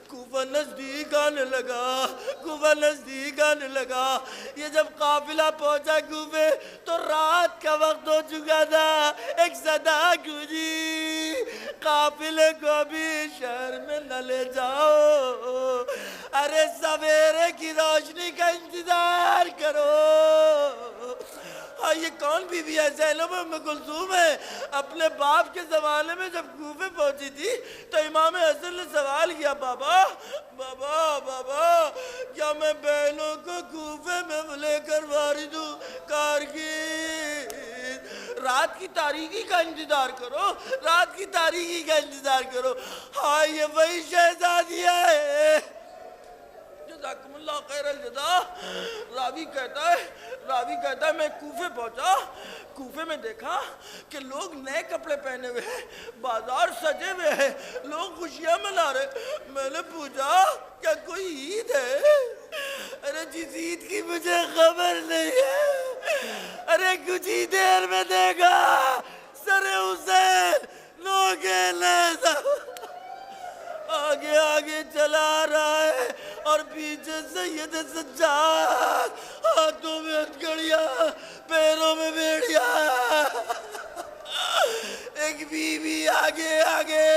کوفہ نزدیک آنے لگا، کوفہ نزدیک آنے لگا۔ یہ جب قافلہ پہنچا کوفے تو رات کا وقت ہو چکا تھا۔ ایک صدا گونجی، قافلے کو بھی شہر میں نہ لے جاؤ، ارے سویرے کی روشنی کا انتظار کرو۔ یہ کون بی بی ہے؟ زینب ام کلثوم ہے۔ اپنے باپ کے زمانے میں جب کوفے پہنچی تھی تو امام حسن نے سوال کیا، بابا بابا بابا کیا میں بہنوں کو کوفے میں لے کر وارد ہوں؟ کارگیر رات کی تاریکی کا انتظار کرو، رات کی تاریکی کا انتظار کرو۔ ہاں یہ وہی شہزادیہ ہے۔ جزاکم اللہ خیر الجزا۔ راوی کہتا ہے میں کوفے پہنچا، کوفے میں دیکھا کہ لوگ نئے کپڑے پہنے ہوئے ہیں، بازار سجے ہوئے ہیں، لوگ خوشیاں منا رہے۔ میں نے پوچھا کیا کوئی عید ہے؟ ارے جس عید کی مجھے خبر نہیں ہے، ارے کچھ ہی دیر میں دیکھا سر حسین نوکے لیتا آگے آگے چلا رہا ہے اور پیچھے سید سجاد، ہاتھوں میں ہتھکڑیاں، پیروں میں بیڑیاں۔ ایک بی بی آگے آگے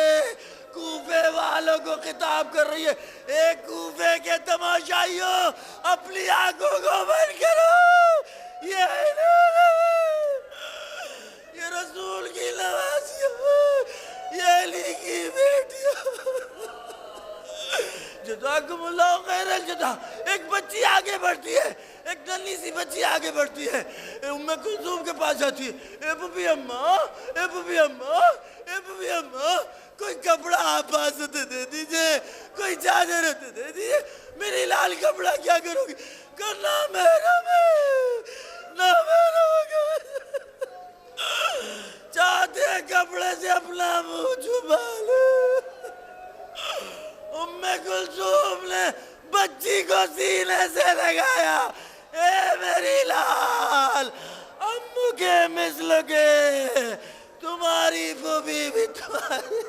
کوفے والوں کو خطاب کر رہی ہے، ایک کوفے کے تماشائیوں اپنی آنکھوں کو بند کرو، یہ رسول کی نوازیوں، یہ علی کی بیٹیوں۔ جزاکم اللہ خیر الجزا۔ ایک بچی آگے بڑھتی ہے، ایک ننھی سی بچی آگے بڑھتی ہے، ام کلثوم کے پاس جاتی ہے، اے پھوپھی اماں، اے پھوپھی اماں، اے پھوپھی اماں، کوئی کپڑا آپ پاس سے دے دیجئے، کوئی چادر دے دیجئے، میری لال کپڑا کیا کرو گی؟ کہ نہ محرم ہے، نہ محرم ہے، چاہتے کپڑے سے اپنا منہ چھپا لو۔ ام کلثوم نے بچی کو سینے سے لگایا، اے میری لال، امو کے مثل کے تمہاری پھوپھی بھی تمہاری